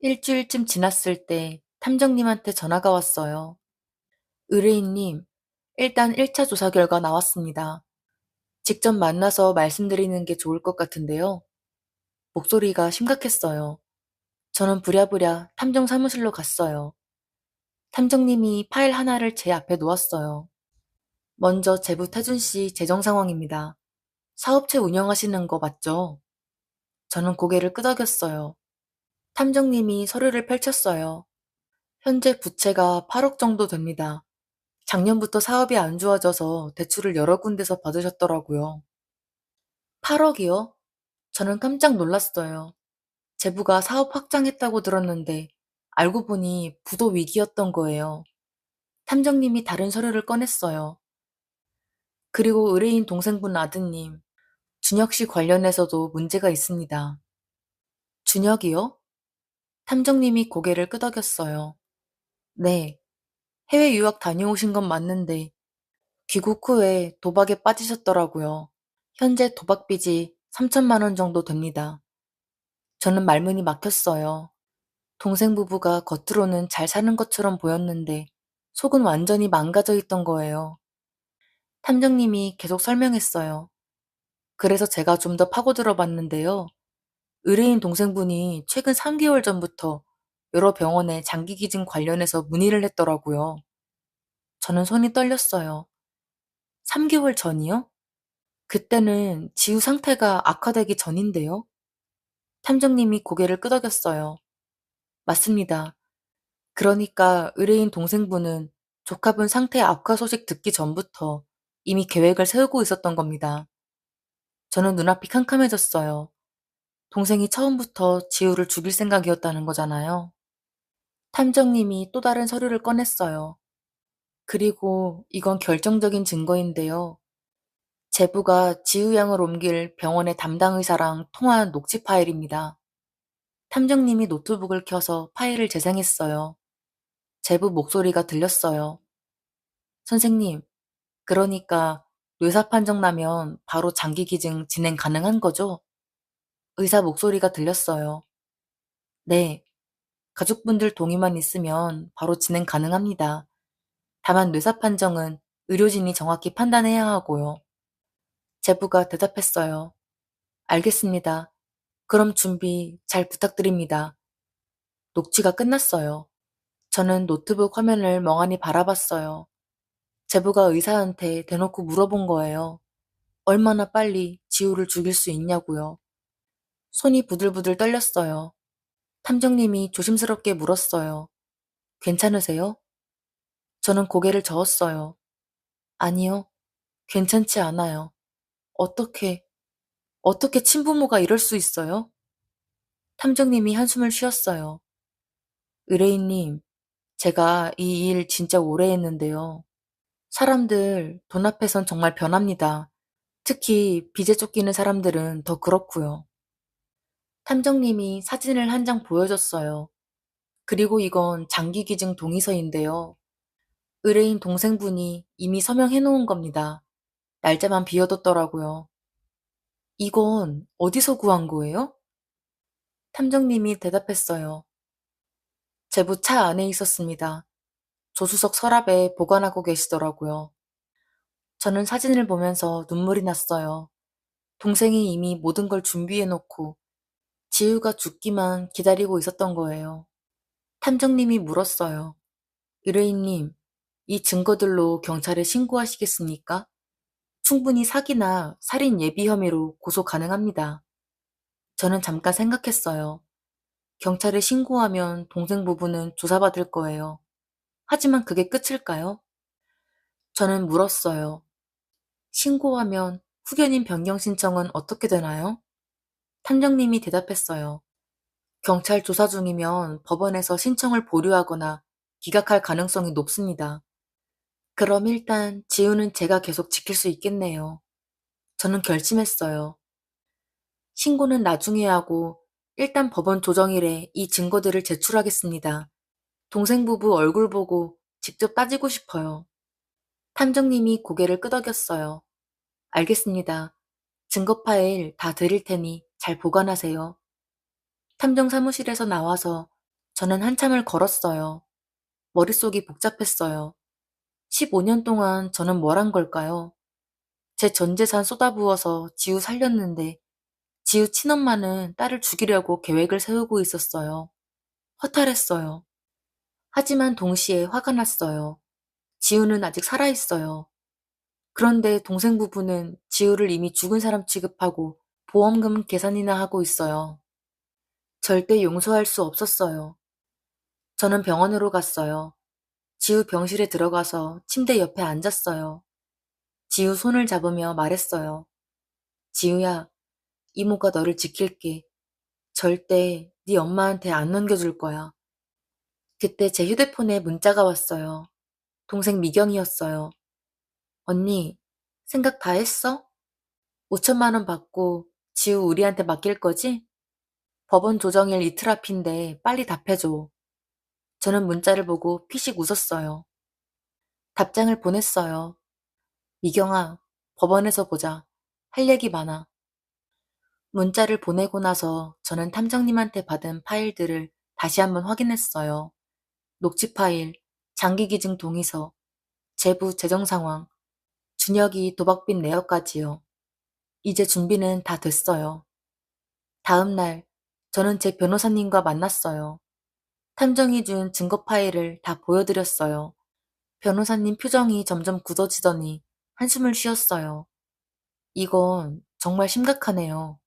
A: 일주일쯤 지났을 때 탐정님한테 전화가 왔어요. 의뢰인님, 일단 1차 조사 결과 나왔습니다. 직접 만나서 말씀드리는 게 좋을 것 같은데요. 목소리가 심각했어요. 저는 부랴부랴 탐정 사무실로 갔어요. 탐정님이 파일 하나를 제 앞에 놓았어요. 먼저 제부 태준 씨 재정 상황입니다. 사업체 운영하시는 거 맞죠? 저는 고개를 끄덕였어요. 탐정님이 서류를 펼쳤어요. 현재 부채가 8억 정도 됩니다. 작년부터 사업이 안 좋아져서 대출을 여러 군데서 받으셨더라고요. 8억이요? 저는 깜짝 놀랐어요. 제부가 사업 확장했다고 들었는데 알고 보니 부도 위기였던 거예요. 탐정님이 다른 서류를 꺼냈어요. 그리고 의뢰인 동생분 아드님, 준혁 씨 관련해서도 문제가 있습니다. 준혁이요? 탐정님이 고개를 끄덕였어요. 네, 해외 유학 다녀오신 건 맞는데 귀국 후에 도박에 빠지셨더라고요. 현재 도박 빚이 3천만 원 정도 됩니다. 저는 말문이 막혔어요. 동생 부부가 겉으로는 잘 사는 것처럼 보였는데 속은 완전히 망가져 있던 거예요. 탐정님이 계속 설명했어요. 그래서 제가 좀 더 파고들어 봤는데요. 의뢰인 동생분이 최근 3개월 전부터 여러 병원에 장기 기증 관련해서 문의를 했더라고요. 저는 손이 떨렸어요. 3개월 전이요? 그때는 지우 상태가 악화되기 전인데요. 탐정님이 고개를 끄덕였어요. 맞습니다. 그러니까 의뢰인 동생분은 조카분 상태 악화 소식 듣기 전부터 이미 계획을 세우고 있었던 겁니다. 저는 눈앞이 캄캄해졌어요. 동생이 처음부터 지우를 죽일 생각이었다는 거잖아요. 탐정님이 또 다른 서류를 꺼냈어요. 그리고 이건 결정적인 증거인데요. 제부가 지우 양을 옮길 병원의 담당 의사랑 통화한 녹취 파일입니다. 탐정님이 노트북을 켜서 파일을 재생했어요. 제부 목소리가 들렸어요. 선생님, 그러니까 뇌사 판정 나면 바로 장기 기증 진행 가능한 거죠? 의사 목소리가 들렸어요. 네, 가족분들 동의만 있으면 바로 진행 가능합니다. 다만 뇌사 판정은 의료진이 정확히 판단해야 하고요. 제부가 대답했어요. 알겠습니다. 그럼 준비 잘 부탁드립니다. 녹취가 끝났어요. 저는 노트북 화면을 멍하니 바라봤어요. 제부가 의사한테 대놓고 물어본 거예요. 얼마나 빨리 지우를 죽일 수 있냐고요. 손이 부들부들 떨렸어요. 탐정님이 조심스럽게 물었어요. 괜찮으세요? 저는 고개를 저었어요. 아니요, 괜찮지 않아요. 어떻게, 어떻게 친부모가 이럴 수 있어요? 탐정님이 한숨을 쉬었어요. 의뢰인님, 제가 이 일 진짜 오래 했는데요. 사람들 돈 앞에선 정말 변합니다. 특히 빚에 쫓기는 사람들은 더 그렇고요. 탐정님이 사진을 한 장 보여줬어요. 그리고 이건 장기기증 동의서인데요. 의뢰인 동생분이 이미 서명해 놓은 겁니다. 날짜만 비워뒀더라고요. 이건 어디서 구한 거예요? 탐정님이 대답했어요. 제부 차 안에 있었습니다. 조수석 서랍에 보관하고 계시더라고요. 저는 사진을 보면서 눈물이 났어요. 동생이 이미 모든 걸 준비해 놓고 지우가 죽기만 기다리고 있었던 거예요. 탐정님이 물었어요. 의뢰인님, 이 증거들로 경찰에 신고하시겠습니까? 충분히 사기나 살인 예비 혐의로 고소 가능합니다. 저는 잠깐 생각했어요. 경찰에 신고하면 동생 부부는 조사받을 거예요. 하지만 그게 끝일까요? 저는 물었어요. 신고하면 후견인 변경 신청은 어떻게 되나요? 탐정님이 대답했어요. 경찰 조사 중이면 법원에서 신청을 보류하거나 기각할 가능성이 높습니다. 그럼 일단 지우는 제가 계속 지킬 수 있겠네요. 저는 결심했어요. 신고는 나중에 하고 일단 법원 조정일에 이 증거들을 제출하겠습니다. 동생 부부 얼굴 보고 직접 따지고 싶어요. 탐정님이 고개를 끄덕였어요. 알겠습니다. 증거 파일 다 드릴 테니 잘 보관하세요. 탐정 사무실에서 나와서 저는 한참을 걸었어요. 머릿속이 복잡했어요. 15년 동안 저는 뭘 한 걸까요? 제 전 재산 쏟아부어서 지우 살렸는데 지우 친엄마는 딸을 죽이려고 계획을 세우고 있었어요. 허탈했어요. 하지만 동시에 화가 났어요. 지우는 아직 살아있어요. 그런데 동생 부부는 지우를 이미 죽은 사람 취급하고 보험금 계산이나 하고 있어요. 절대 용서할 수 없었어요. 저는 병원으로 갔어요. 지우 병실에 들어가서 침대 옆에 앉았어요. 지우 손을 잡으며 말했어요. 지우야, 이모가 너를 지킬게. 절대 네 엄마한테 안 넘겨줄 거야. 그때 제 휴대폰에 문자가 왔어요. 동생 미경이었어요. 언니, 생각 다 했어? 5천만 원 받고 지우 우리한테 맡길 거지? 법원 조정일 이틀 앞인데 빨리 답해줘. 저는 문자를 보고 피식 웃었어요. 답장을 보냈어요. 미경아, 법원에서 보자. 할 얘기 많아. 문자를 보내고 나서 저는 탐정님한테 받은 파일들을 다시 한번 확인했어요. 녹취 파일, 장기기증 동의서, 재부 재정 상황, 준혁이 도박빚 내역까지요. 이제 준비는 다 됐어요. 다음 날, 저는 제 변호사님과 만났어요. 탐정이 준 증거 파일을 다 보여드렸어요. 변호사님 표정이 점점 굳어지더니 한숨을 쉬었어요. 이건 정말 심각하네요.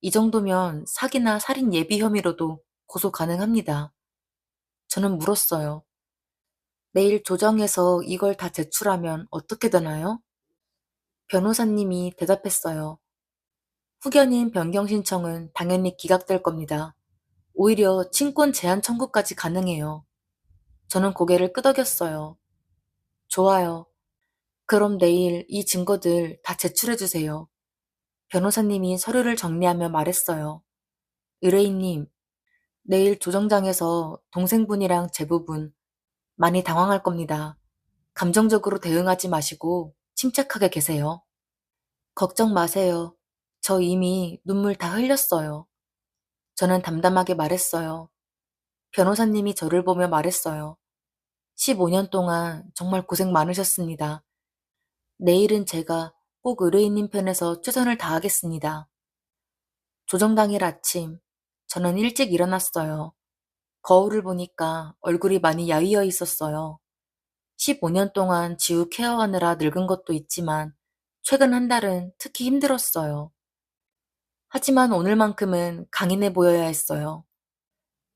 A: 이 정도면 사기나 살인 예비 혐의로도 고소 가능합니다. 저는 물었어요. 내일 조정해서 이걸 다 제출하면 어떻게 되나요? 변호사님이 대답했어요. 후견인 변경 신청은 당연히 기각될 겁니다. 오히려 친권 제한 청구까지 가능해요. 저는 고개를 끄덕였어요. 좋아요. 그럼 내일 이 증거들 다 제출해 주세요. 변호사님이 서류를 정리하며 말했어요. 의뢰인님, 내일 조정장에서 동생분이랑 제부분 많이 당황할 겁니다. 감정적으로 대응하지 마시고 침착하게 계세요. 걱정 마세요. 저 이미 눈물 다 흘렸어요. 저는 담담하게 말했어요. 변호사님이 저를 보며 말했어요. 15년 동안 정말 고생 많으셨습니다. 내일은 제가 꼭 의뢰인님 편에서 최선을 다하겠습니다. 조정 당일 아침, 저는 일찍 일어났어요. 거울을 보니까 얼굴이 많이 야위어 있었어요. 15년 동안 지우 케어하느라 늙은 것도 있지만 최근 한 달은 특히 힘들었어요. 하지만 오늘만큼은 강인해 보여야 했어요.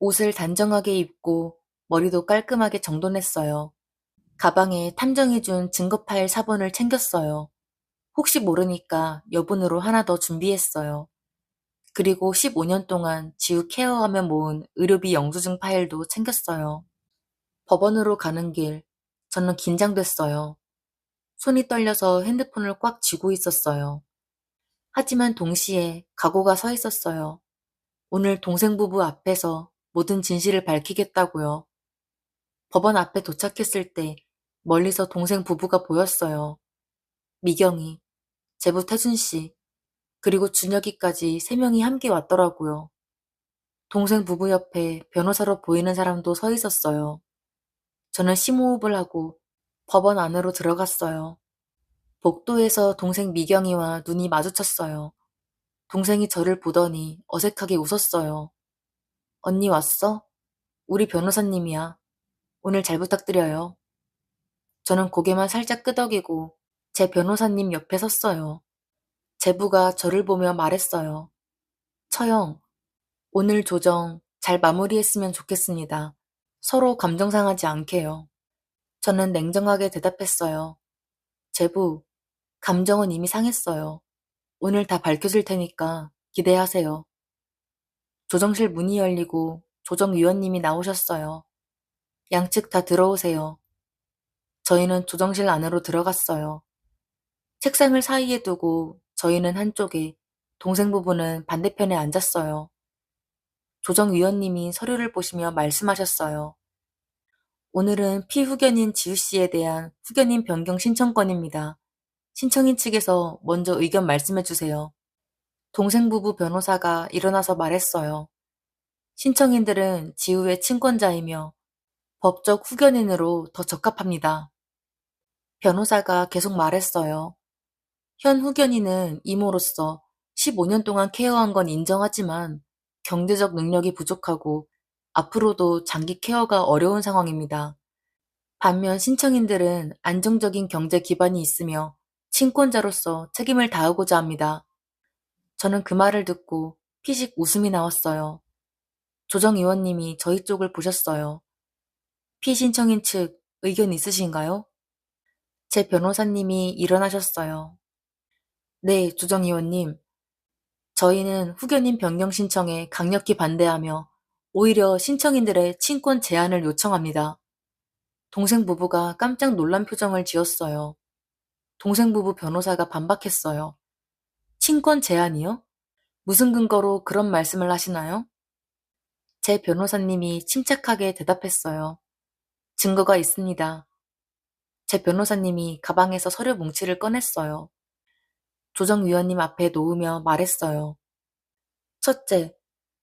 A: 옷을 단정하게 입고 머리도 깔끔하게 정돈했어요. 가방에 탐정이 준 증거 파일 사본을 챙겼어요. 혹시 모르니까 여분으로 하나 더 준비했어요. 그리고 15년 동안 지우 케어하며 모은 의료비 영수증 파일도 챙겼어요. 법원으로 가는 길, 저는 긴장됐어요. 손이 떨려서 핸드폰을 꽉 쥐고 있었어요. 하지만 동시에 각오가 서 있었어요. 오늘 동생 부부 앞에서 모든 진실을 밝히겠다고요. 법원 앞에 도착했을 때 멀리서 동생 부부가 보였어요. 미경이, 제부 태준 씨, 그리고 준혁이까지 세 명이 함께 왔더라고요. 동생 부부 옆에 변호사로 보이는 사람도 서 있었어요. 저는 심호흡을 하고 법원 안으로 들어갔어요. 복도에서 동생 미경이와 눈이 마주쳤어요. 동생이 저를 보더니 어색하게 웃었어요. 언니 왔어? 우리 변호사님이야. 오늘 잘 부탁드려요. 저는 고개만 살짝 끄덕이고 제 변호사님 옆에 섰어요. 제부가 저를 보며 말했어요. 처형, 오늘 조정 잘 마무리했으면 좋겠습니다. 서로 감정 상하지 않게요. 저는 냉정하게 대답했어요. 제부, 감정은 이미 상했어요. 오늘 다 밝혀질 테니까 기대하세요. 조정실 문이 열리고 조정위원님이 나오셨어요. 양측 다 들어오세요. 저희는 조정실 안으로 들어갔어요. 책상을 사이에 두고 저희는 한쪽에, 동생 부부는 반대편에 앉았어요. 조정위원님이 서류를 보시며 말씀하셨어요. 오늘은 피후견인 지우 씨에 대한 후견인 변경 신청건입니다. 신청인 측에서 먼저 의견 말씀해 주세요. 동생 부부 변호사가 일어나서 말했어요. 신청인들은 지우의 친권자이며 법적 후견인으로 더 적합합니다. 변호사가 계속 말했어요. 현 후견인은 이모로서 15년 동안 케어한 건 인정하지만 경제적 능력이 부족하고 앞으로도 장기 케어가 어려운 상황입니다. 반면 신청인들은 안정적인 경제 기반이 있으며 친권자로서 책임을 다하고자 합니다. 저는 그 말을 듣고 피식 웃음이 나왔어요. 조정위원님이 저희 쪽을 보셨어요. 피신청인 측 의견 있으신가요? 제 변호사님이 일어나셨어요. 네, 조정위원님. 저희는 후견인 변경 신청에 강력히 반대하며 오히려 신청인들의 친권 제한을 요청합니다. 동생 부부가 깜짝 놀란 표정을 지었어요. 동생 부부 변호사가 반박했어요. 친권 제한이요? 무슨 근거로 그런 말씀을 하시나요? 제 변호사님이 침착하게 대답했어요. 증거가 있습니다. 제 변호사님이 가방에서 서류 뭉치를 꺼냈어요. 조정위원님 앞에 놓으며 말했어요. 첫째,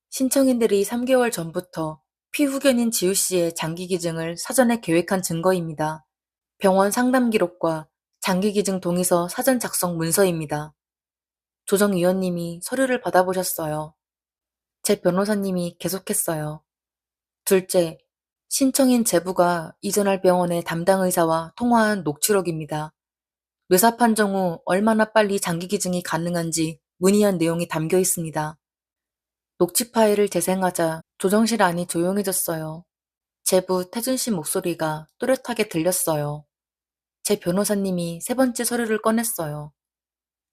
A: 신청인들이 3개월 전부터 피후견인 지우 씨의 장기 기증을 사전에 계획한 증거입니다. 병원 상담 기록과 장기 기증 동의서 사전 작성 문서입니다. 조정위원님이 서류를 받아보셨어요. 제 변호사님이 계속했어요. 둘째, 신청인 제부가 이전할 병원의 담당 의사와 통화한 녹취록입니다. 뇌사 판정 후 얼마나 빨리 장기 기증이 가능한지 문의한 내용이 담겨 있습니다. 녹취 파일을 재생하자 조정실 안이 조용해졌어요. 제부 태준 씨 목소리가 또렷하게 들렸어요. 제 변호사님이 세 번째 서류를 꺼냈어요.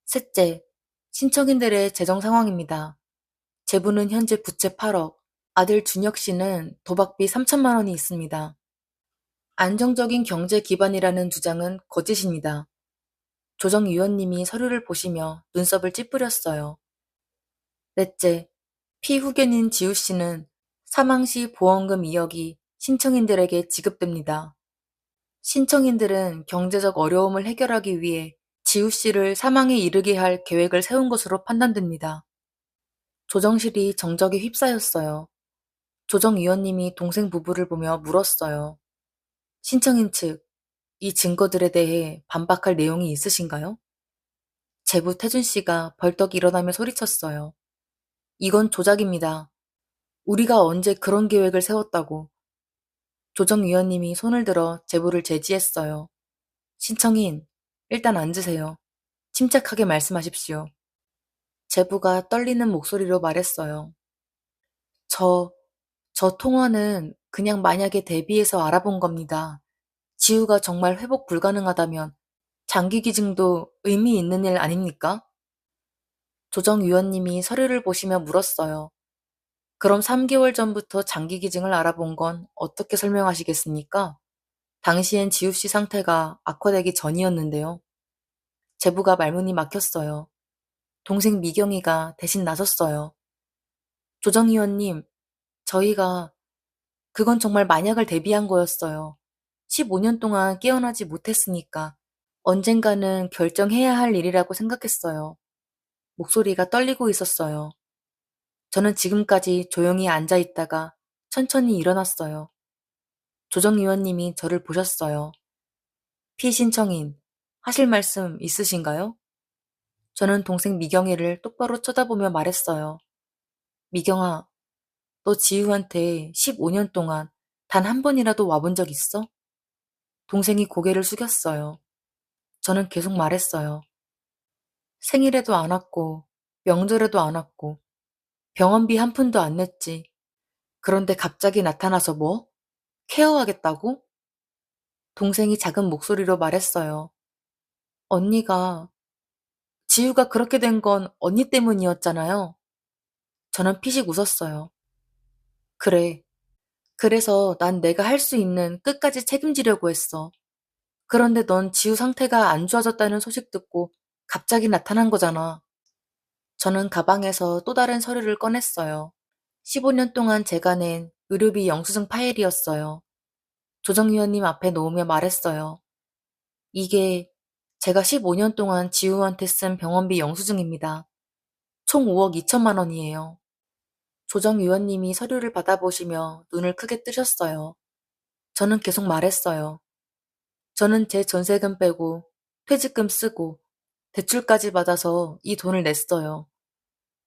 A: 셋째, 신청인들의 재정 상황입니다. 제부는 현재 부채 8억, 아들 준혁 씨는 도박비 3천만 원이 있습니다. 안정적인 경제 기반이라는 주장은 거짓입니다. 조정위원님이 서류를 보시며 눈썹을 찌푸렸어요. 넷째, 피후견인 지우 씨는 사망 시 보험금 2억이 신청인들에게 지급됩니다. 신청인들은 경제적 어려움을 해결하기 위해 지우 씨를 사망에 이르게 할 계획을 세운 것으로 판단됩니다. 조정실이 정적에 휩싸였어요. 조정위원님이 동생 부부를 보며 물었어요. 신청인 측, 이 증거들에 대해 반박할 내용이 있으신가요? 제부 태준 씨가 벌떡 일어나며 소리쳤어요. 이건 조작입니다. 우리가 언제 그런 계획을 세웠다고. 조정위원님이 손을 들어 제부를 제지했어요. 신청인, 일단 앉으세요. 침착하게 말씀하십시오. 제부가 떨리는 목소리로 말했어요. 저 통화는 그냥 만약에 대비해서 알아본 겁니다. 지우가 정말 회복 불가능하다면 장기기증도 의미 있는 일 아닙니까? 조정위원님이 서류를 보시며 물었어요. 그럼 3개월 전부터 장기기증을 알아본 건 어떻게 설명하시겠습니까? 당시엔 지우 씨 상태가 악화되기 전이었는데요. 제부가 말문이 막혔어요. 동생 미경이가 대신 나섰어요. 조정위원님, 저희가 그건 정말 만약을 대비한 거였어요. 15년 동안 깨어나지 못했으니까 언젠가는 결정해야 할 일이라고 생각했어요. 목소리가 떨리고 있었어요. 저는 지금까지 조용히 앉아 있다가 천천히 일어났어요. 조정위원님이 저를 보셨어요. 피신청인, 하실 말씀 있으신가요? 저는 동생 미경이를 똑바로 쳐다보며 말했어요. 미경아, 너 지우한테 15년 동안 단 한 번이라도 와본 적 있어? 동생이 고개를 숙였어요. 저는 계속 말했어요. 생일에도 안 왔고, 명절에도 안 왔고, 병원비 한 푼도 안 냈지. 그런데 갑자기 나타나서 뭐? 케어하겠다고? 동생이 작은 목소리로 말했어요. 언니가, 지우가 그렇게 된 건 언니 때문이었잖아요. 저는 피식 웃었어요. 그래. 그래서 난 내가 할 수 있는 끝까지 책임지려고 했어. 그런데 넌 지우 상태가 안 좋아졌다는 소식 듣고 갑자기 나타난 거잖아. 저는 가방에서 또 다른 서류를 꺼냈어요. 15년 동안 제가 낸 의료비 영수증 파일이었어요. 조정위원님 앞에 놓으며 말했어요. 이게 제가 15년 동안 지우한테 쓴 병원비 영수증입니다. 총 5억 2천만 원이에요. 조정위원님이 서류를 받아보시며 눈을 크게 뜨셨어요. 저는 계속 말했어요. 저는 제 전세금 빼고 퇴직금 쓰고 대출까지 받아서 이 돈을 냈어요.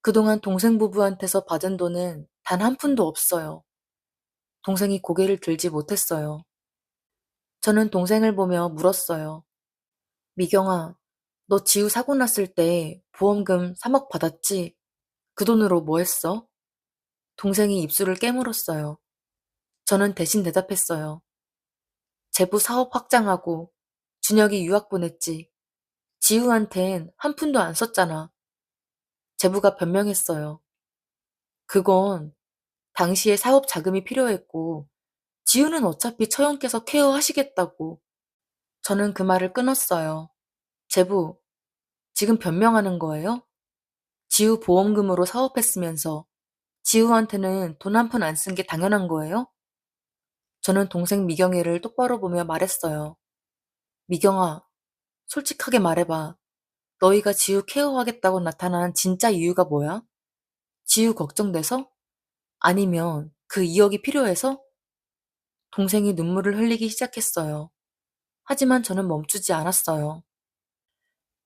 A: 그동안 동생 부부한테서 받은 돈은 단 한 푼도 없어요. 동생이 고개를 들지 못했어요. 저는 동생을 보며 물었어요. 미경아, 너 지우 사고 났을 때 보험금 3억 받았지? 그 돈으로 뭐 했어? 동생이 입술을 깨물었어요. 저는 대신 대답했어요. 제부 사업 확장하고 준혁이 유학 보냈지. 지우한텐 한 푼도 안 썼잖아. 제부가 변명했어요. 그건 당시에 사업 자금이 필요했고 지우는 어차피 처형께서 케어하시겠다고. 저는 그 말을 끊었어요. 제부, 지금 변명하는 거예요? 지우 보험금으로 사업했으면서 지우한테는 돈 한 푼 안 쓴 게 당연한 거예요? 저는 동생 미경이를 똑바로 보며 말했어요. 미경아, 솔직하게 말해봐. 너희가 지우 케어하겠다고 나타난 진짜 이유가 뭐야? 지우 걱정돼서? 아니면 그 2억이 필요해서? 동생이 눈물을 흘리기 시작했어요. 하지만 저는 멈추지 않았어요.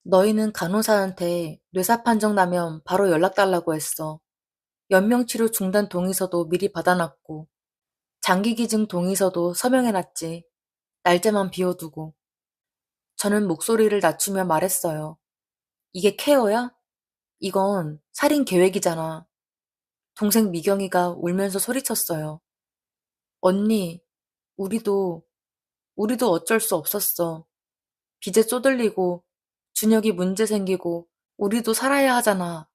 A: 너희는 간호사한테 뇌사 판정 나면 바로 연락 달라고 했어. 연명치료 중단 동의서도 미리 받아놨고, 장기기증 동의서도 서명해놨지. 날짜만 비워두고. 저는 목소리를 낮추며 말했어요. 이게 케어야? 이건 살인 계획이잖아. 동생 미경이가 울면서 소리쳤어요. 언니, 우리도, 우리도 어쩔 수 없었어. 빚에 쪼들리고, 준혁이 문제 생기고, 우리도 살아야 하잖아.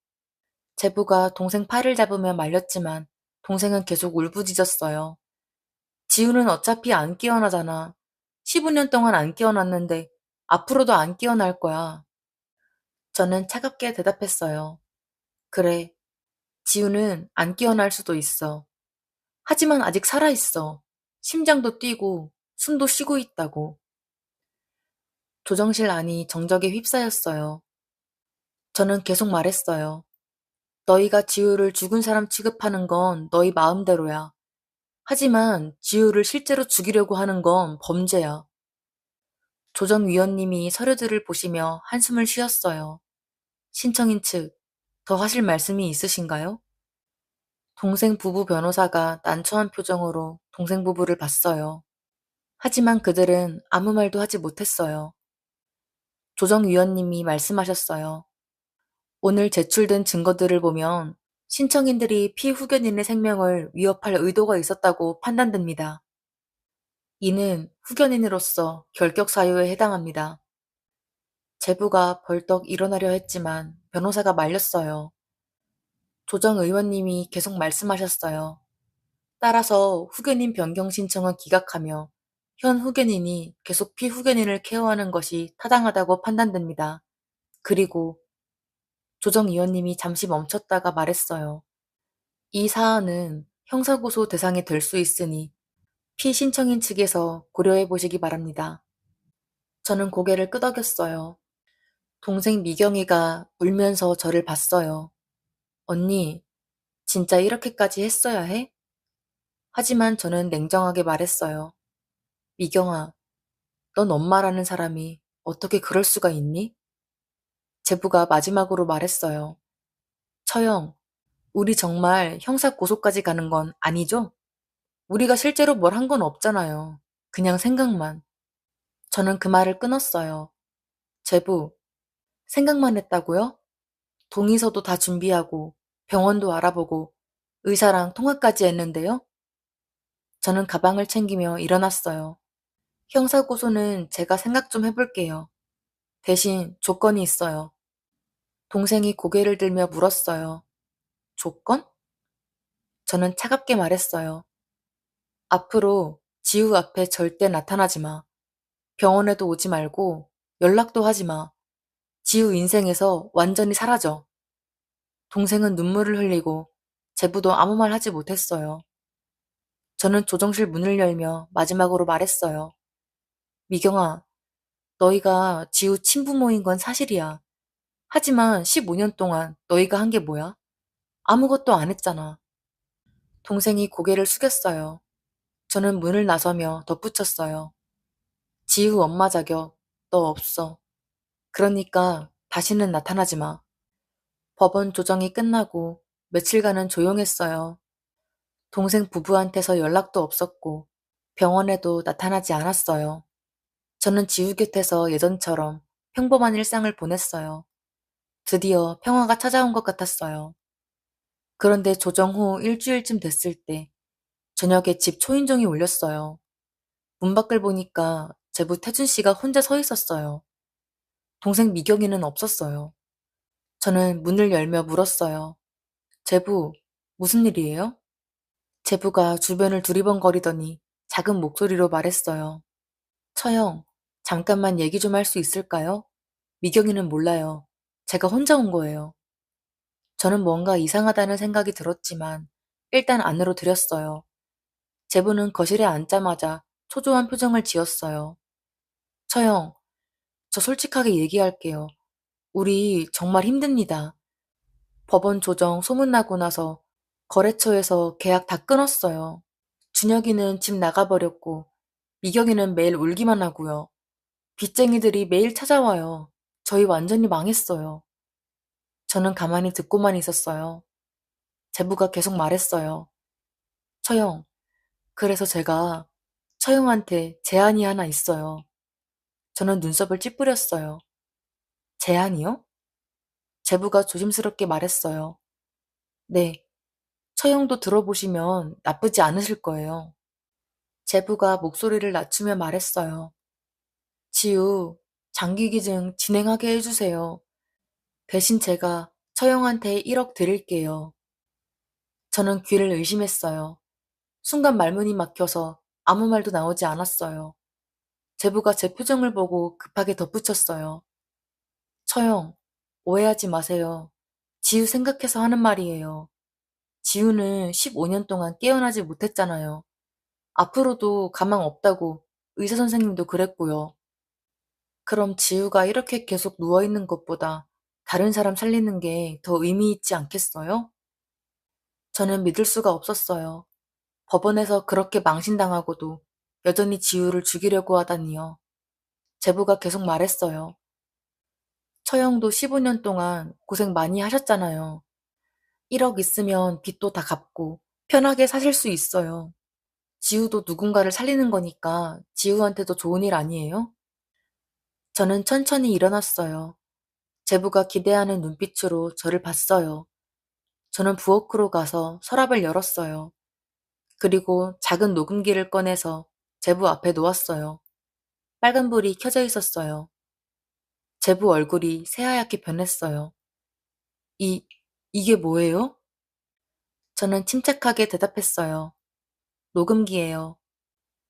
A: 제부가 동생 팔을 잡으며 말렸지만, 동생은 계속 울부짖었어요. 지우는 어차피 안 깨어나잖아. 15년 동안 안 깨어났는데, 앞으로도 안 깨어날 거야. 저는 차갑게 대답했어요. 그래, 지우는 안 깨어날 수도 있어. 하지만 아직 살아있어. 심장도 뛰고 숨도 쉬고 있다고. 조정실 안이 정적에 휩싸였어요. 저는 계속 말했어요. 너희가 지우를 죽은 사람 취급하는 건 너희 마음대로야. 하지만 지우를 실제로 죽이려고 하는 건 범죄야. 조정위원님이 서류들을 보시며 한숨을 쉬었어요. 신청인 측, 더 하실 말씀이 있으신가요? 동생 부부 변호사가 난처한 표정으로 동생 부부를 봤어요. 하지만 그들은 아무 말도 하지 못했어요. 조정위원님이 말씀하셨어요. 오늘 제출된 증거들을 보면 신청인들이 피후견인의 생명을 위협할 의도가 있었다고 판단됩니다. 이는 후견인으로서 결격 사유에 해당합니다. 제부가 벌떡 일어나려 했지만 변호사가 말렸어요. 조정 의원님이 계속 말씀하셨어요. 따라서 후견인 변경 신청은 기각하며 현 후견인이 계속 피후견인을 케어하는 것이 타당하다고 판단됩니다. 그리고 조정 의원님이 잠시 멈췄다가 말했어요. 이 사안은 형사고소 대상이 될 수 있으니 피신청인 측에서 고려해 보시기 바랍니다. 저는 고개를 끄덕였어요. 동생 미경이가 울면서 저를 봤어요. 언니, 진짜 이렇게까지 했어야 해? 하지만 저는 냉정하게 말했어요. 미경아, 넌 엄마라는 사람이 어떻게 그럴 수가 있니? 제부가 마지막으로 말했어요. 처형, 우리 정말 형사 고소까지 가는 건 아니죠? 우리가 실제로 뭘 한 건 없잖아요. 그냥 생각만. 저는 그 말을 끊었어요. 제부, 생각만 했다고요? 동의서도 다 준비하고 병원도 알아보고 의사랑 통화까지 했는데요? 저는 가방을 챙기며 일어났어요. 형사고소는 제가 생각 좀 해볼게요. 대신 조건이 있어요. 동생이 고개를 들며 물었어요. 조건? 저는 차갑게 말했어요. 앞으로 지우 앞에 절대 나타나지 마. 병원에도 오지 말고 연락도 하지 마. 지우 인생에서 완전히 사라져. 동생은 눈물을 흘리고 제부도 아무 말 하지 못했어요. 저는 조정실 문을 열며 마지막으로 말했어요. 미경아, 너희가 지우 친부모인 건 사실이야. 하지만 15년 동안 너희가 한 게 뭐야? 아무것도 안 했잖아. 동생이 고개를 숙였어요. 저는 문을 나서며 덧붙였어요. 지우 엄마 자격 너 없어. 그러니까 다시는 나타나지 마. 법원 조정이 끝나고 며칠간은 조용했어요. 동생 부부한테서 연락도 없었고 병원에도 나타나지 않았어요. 저는 지우 곁에서 예전처럼 평범한 일상을 보냈어요. 드디어 평화가 찾아온 것 같았어요. 그런데 조정 후 일주일쯤 됐을 때 저녁에 집 초인종이 울렸어요. 문 밖을 보니까 제부 태준 씨가 혼자 서 있었어요. 동생 미경이는 없었어요. 저는 문을 열며 물었어요. 제부, 무슨 일이에요? 제부가 주변을 두리번거리더니 작은 목소리로 말했어요. 처형, 잠깐만 얘기 좀 할 수 있을까요? 미경이는 몰라요. 제가 혼자 온 거예요. 저는 뭔가 이상하다는 생각이 들었지만 일단 안으로 들였어요. 제부는 거실에 앉자마자 초조한 표정을 지었어요. 처형, 저 솔직하게 얘기할게요. 우리 정말 힘듭니다. 법원 조정 소문나고 나서 거래처에서 계약 다 끊었어요. 준혁이는 집 나가버렸고 미경이는 매일 울기만 하고요. 빚쟁이들이 매일 찾아와요. 저희 완전히 망했어요. 저는 가만히 듣고만 있었어요. 제부가 계속 말했어요. 처형, 그래서 제가 처형한테 제안이 하나 있어요. 저는 눈썹을 찌푸렸어요. 제안이요? 제부가 조심스럽게 말했어요. 네, 처형도 들어보시면 나쁘지 않으실 거예요. 제부가 목소리를 낮추며 말했어요. 지우, 장기기증 진행하게 해주세요. 대신 제가 처형한테 1억 드릴게요. 저는 귀를 의심했어요. 순간 말문이 막혀서 아무 말도 나오지 않았어요. 제부가 제 표정을 보고 급하게 덧붙였어요. 처형, 오해하지 마세요. 지우 생각해서 하는 말이에요. 지우는 15년 동안 깨어나지 못했잖아요. 앞으로도 가망 없다고 의사 선생님도 그랬고요. 그럼 지우가 이렇게 계속 누워있는 것보다 다른 사람 살리는 게 더 의미 있지 않겠어요? 저는 믿을 수가 없었어요. 법원에서 그렇게 망신당하고도 여전히 지우를 죽이려고 하다니요. 제부가 계속 말했어요. 처형도 15년 동안 고생 많이 하셨잖아요. 1억 있으면 빚도 다 갚고 편하게 사실 수 있어요. 지우도 누군가를 살리는 거니까 지우한테도 좋은 일 아니에요? 저는 천천히 일어났어요. 제부가 기대하는 눈빛으로 저를 봤어요. 저는 부엌으로 가서 서랍을 열었어요. 그리고 작은 녹음기를 꺼내서 제부 앞에 놓았어요. 빨간불이 켜져 있었어요. 제부 얼굴이 새하얗게 변했어요. 이, 이게 뭐예요? 저는 침착하게 대답했어요. 녹음기예요.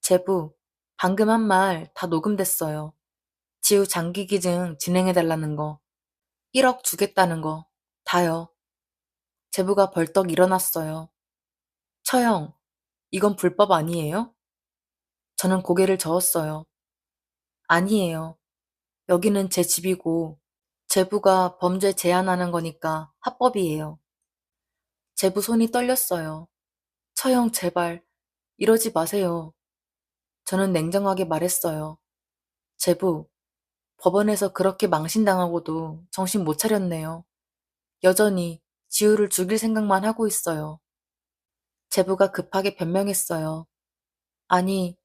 A: 제부, 방금 한 말 다 녹음됐어요. 지우 장기 기증 진행해달라는 거, 1억 주겠다는 거, 다요. 제부가 벌떡 일어났어요. 처형, 이건 불법 아니에요? 저는 고개를 저었어요. 아니에요. 여기는 제 집이고, 제부가 범죄 제한하는 거니까 합법이에요. 제부 손이 떨렸어요. 처형, 제발, 이러지 마세요. 저는 냉정하게 말했어요. 제부, 법원에서 그렇게 망신당하고도 정신 못 차렸네요. 여전히 지우를 죽일 생각만 하고 있어요. 제부가 급하게 변명했어요. 아니,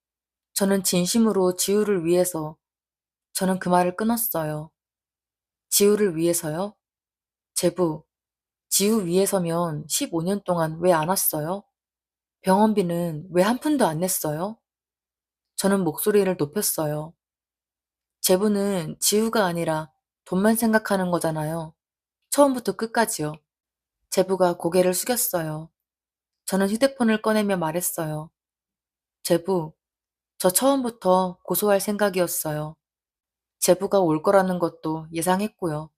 A: 저는 진심으로 지우를 위해서, 저는 그 말을 끊었어요. 지우를 위해서요? 제부, 지우 위해서면 15년 동안 왜 안 왔어요? 병원비는 왜 한 푼도 안 냈어요? 저는 목소리를 높였어요. 제부는 지우가 아니라 돈만 생각하는 거잖아요. 처음부터 끝까지요. 제부가 고개를 숙였어요. 저는 휴대폰을 꺼내며 말했어요. 제부, 저 처음부터 고소할 생각이었어요. 제부가 올 거라는 것도 예상했고요.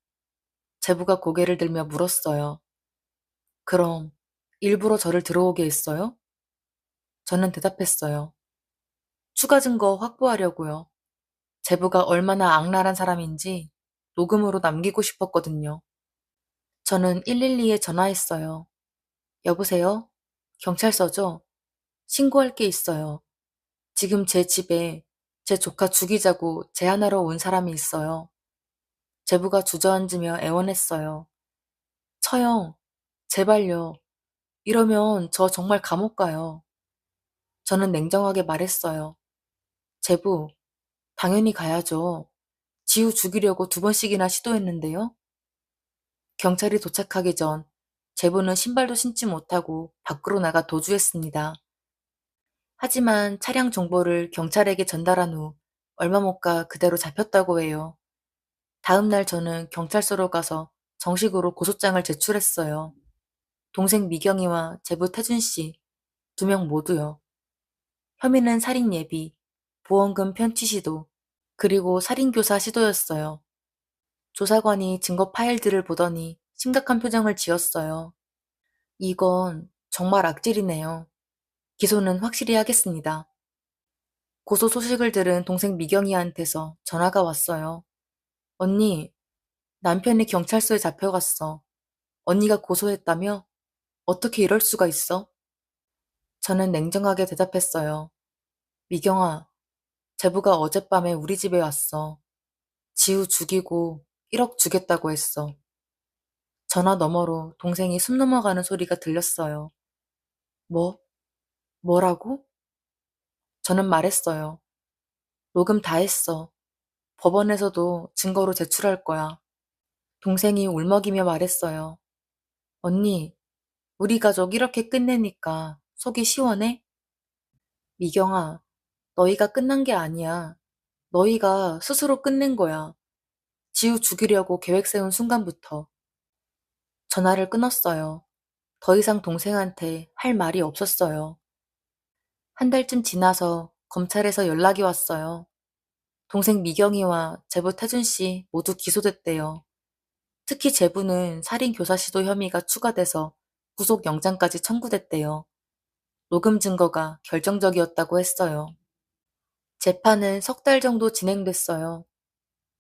A: 제부가 고개를 들며 물었어요. 그럼 일부러 저를 들어오게 했어요? 저는 대답했어요. 추가 증거 확보하려고요. 제부가 얼마나 악랄한 사람인지 녹음으로 남기고 싶었거든요. 저는 112에 전화했어요. 여보세요? 경찰서죠? 신고할 게 있어요. 지금 제 집에 제 조카 죽이자고 제안하러 온 사람이 있어요. 제부가 주저앉으며 애원했어요. 처형, 제발요. 이러면 저 정말 감옥 가요. 저는 냉정하게 말했어요. 제부, 당연히 가야죠. 지우 죽이려고 2번씩이나 시도했는데요. 경찰이 도착하기 전 제부는 신발도 신지 못하고 밖으로 나가 도주했습니다. 하지만 차량 정보를 경찰에게 전달한 후 얼마 못 가 그대로 잡혔다고 해요. 다음 날 저는 경찰서로 가서 정식으로 고소장을 제출했어요. 동생 미경이와 제부 태준 씨, 2명 모두요. 혐의는 살인 예비, 보험금 편취 시도, 그리고 살인교사 시도였어요. 조사관이 증거 파일들을 보더니 심각한 표정을 지었어요. 이건 정말 악질이네요. 기소는 확실히 하겠습니다. 고소 소식을 들은 동생 미경이한테서 전화가 왔어요. 언니, 남편이 경찰서에 잡혀갔어. 언니가 고소했다며? 어떻게 이럴 수가 있어? 저는 냉정하게 대답했어요. 미경아, 제부가 어젯밤에 우리 집에 왔어. 지우 죽이고 1억 주겠다고 했어. 전화 너머로 동생이 숨 넘어가는 소리가 들렸어요. 뭐? 뭐라고? 저는 말했어요. 녹음 다 했어. 법원에서도 증거로 제출할 거야. 동생이 울먹이며 말했어요. 언니, 우리 가족 이렇게 끝내니까 속이 시원해? 미경아, 너희가 끝난 게 아니야. 너희가 스스로 끝낸 거야. 지우 죽이려고 계획 세운 순간부터. 전화를 끊었어요. 더 이상 동생한테 할 말이 없었어요. 한 달쯤 지나서 검찰에서 연락이 왔어요. 동생 미경이와 제부 태준 씨 모두 기소됐대요. 특히 제부는 살인교사 시도 혐의가 추가돼서 구속영장까지 청구됐대요. 녹음 증거가 결정적이었다고 했어요. 재판은 3달 정도 진행됐어요.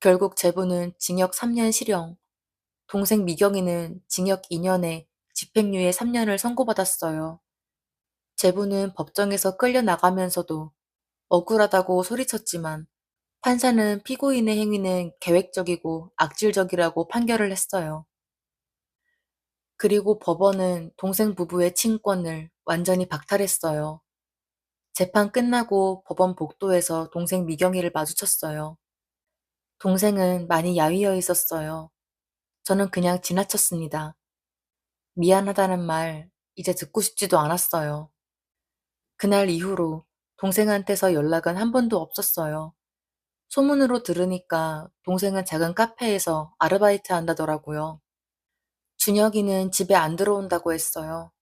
A: 결국 제부는 징역 3년 실형, 동생 미경이는 징역 2년에 집행유예 3년을 선고받았어요. 제부는 법정에서 끌려나가면서도 억울하다고 소리쳤지만 판사는 피고인의 행위는 계획적이고 악질적이라고 판결을 했어요. 그리고 법원은 동생 부부의 친권을 완전히 박탈했어요. 재판 끝나고 법원 복도에서 동생 미경이를 마주쳤어요. 동생은 많이 야위어 있었어요. 저는 그냥 지나쳤습니다. 미안하다는 말 이제 듣고 싶지도 않았어요. 그날 이후로 동생한테서 연락은 한 번도 없었어요. 소문으로 들으니까 동생은 작은 카페에서 아르바이트 한다더라고요. 준혁이는 집에 안 들어온다고 했어요.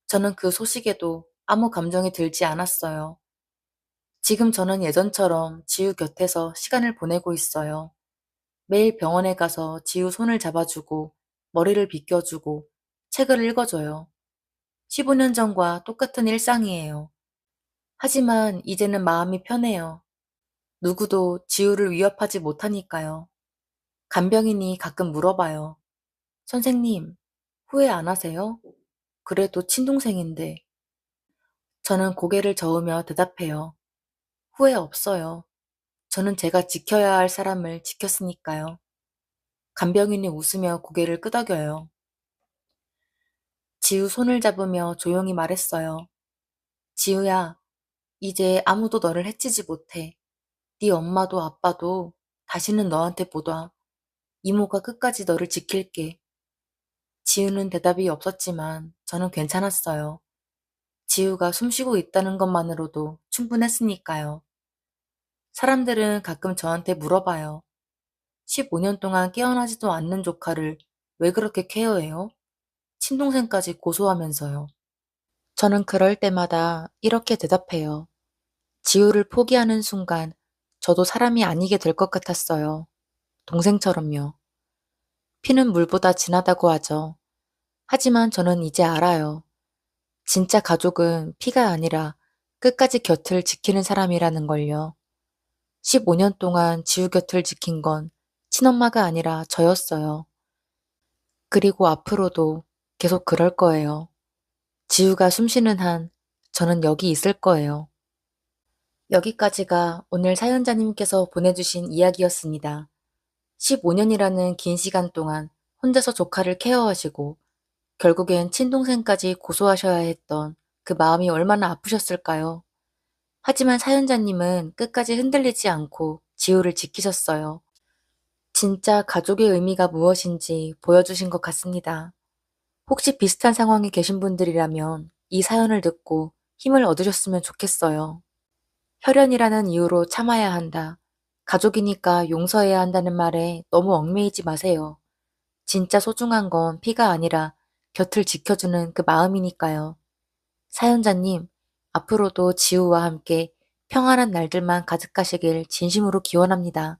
A: 저는 그 소식에도 아무 감정이 들지 않았어요. 지금 저는 예전처럼 지우 곁에서 시간을 보내고 있어요. 매일 병원에 가서 지우 손을 잡아주고 머리를 빗겨주고 책을 읽어줘요. 15년 전과 똑같은 일상이에요. 하지만 이제는 마음이 편해요. 누구도 지우를 위협하지 못하니까요. 간병인이 가끔 물어봐요. 선생님, 후회 안 하세요? 그래도 친동생인데. 저는 고개를 저으며 대답해요. 후회 없어요. 저는 제가 지켜야 할 사람을 지켰으니까요. 간병인이 웃으며 고개를 끄덕여요. 지우 손을 잡으며 조용히 말했어요. 지우야, 이제 아무도 너를 해치지 못해. 네 엄마도 아빠도 다시는 너한테 못 와. 이모가 끝까지 너를 지킬게. 지우는 대답이 없었지만 저는 괜찮았어요. 지우가 숨쉬고 있다는 것만으로도 충분했으니까요. 사람들은 가끔 저한테 물어봐요. 15년 동안 깨어나지도 않는 조카를 왜 그렇게 케어해요? 친동생까지 고소하면서요. 저는 그럴 때마다 이렇게 대답해요. 지우를 포기하는 순간 저도 사람이 아니게 될 것 같았어요. 동생처럼요. 피는 물보다 진하다고 하죠. 하지만 저는 이제 알아요. 진짜 가족은 피가 아니라 끝까지 곁을 지키는 사람이라는 걸요. 15년 동안 지우 곁을 지킨 건 친엄마가 아니라 저였어요. 그리고 앞으로도 계속 그럴 거예요. 지우가 숨쉬는 한 저는 여기 있을 거예요. 여기까지가 오늘 사연자님께서 보내주신 이야기였습니다. 15년이라는 긴 시간 동안 혼자서 조카를 케어하시고 결국엔 친동생까지 고소하셔야 했던 그 마음이 얼마나 아프셨을까요? 하지만 사연자님은 끝까지 흔들리지 않고 지우를 지키셨어요. 진짜 가족의 의미가 무엇인지 보여주신 것 같습니다. 혹시 비슷한 상황에 계신 분들이라면 이 사연을 듣고 힘을 얻으셨으면 좋겠어요. 혈연이라는 이유로 참아야 한다. 가족이니까 용서해야 한다는 말에 너무 얽매이지 마세요. 진짜 소중한 건 피가 아니라 곁을 지켜주는 그 마음이니까요. 사연자님, 앞으로도 지우와 함께 평안한 날들만 가득하시길 진심으로 기원합니다.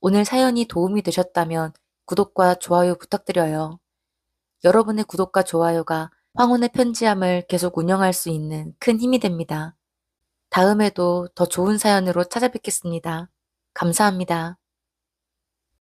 A: 오늘 사연이 도움이 되셨다면 구독과 좋아요 부탁드려요. 여러분의 구독과 좋아요가 황혼의 편지함을 계속 운영할 수 있는 큰 힘이 됩니다. 다음에도 더 좋은 사연으로 찾아뵙겠습니다. 감사합니다.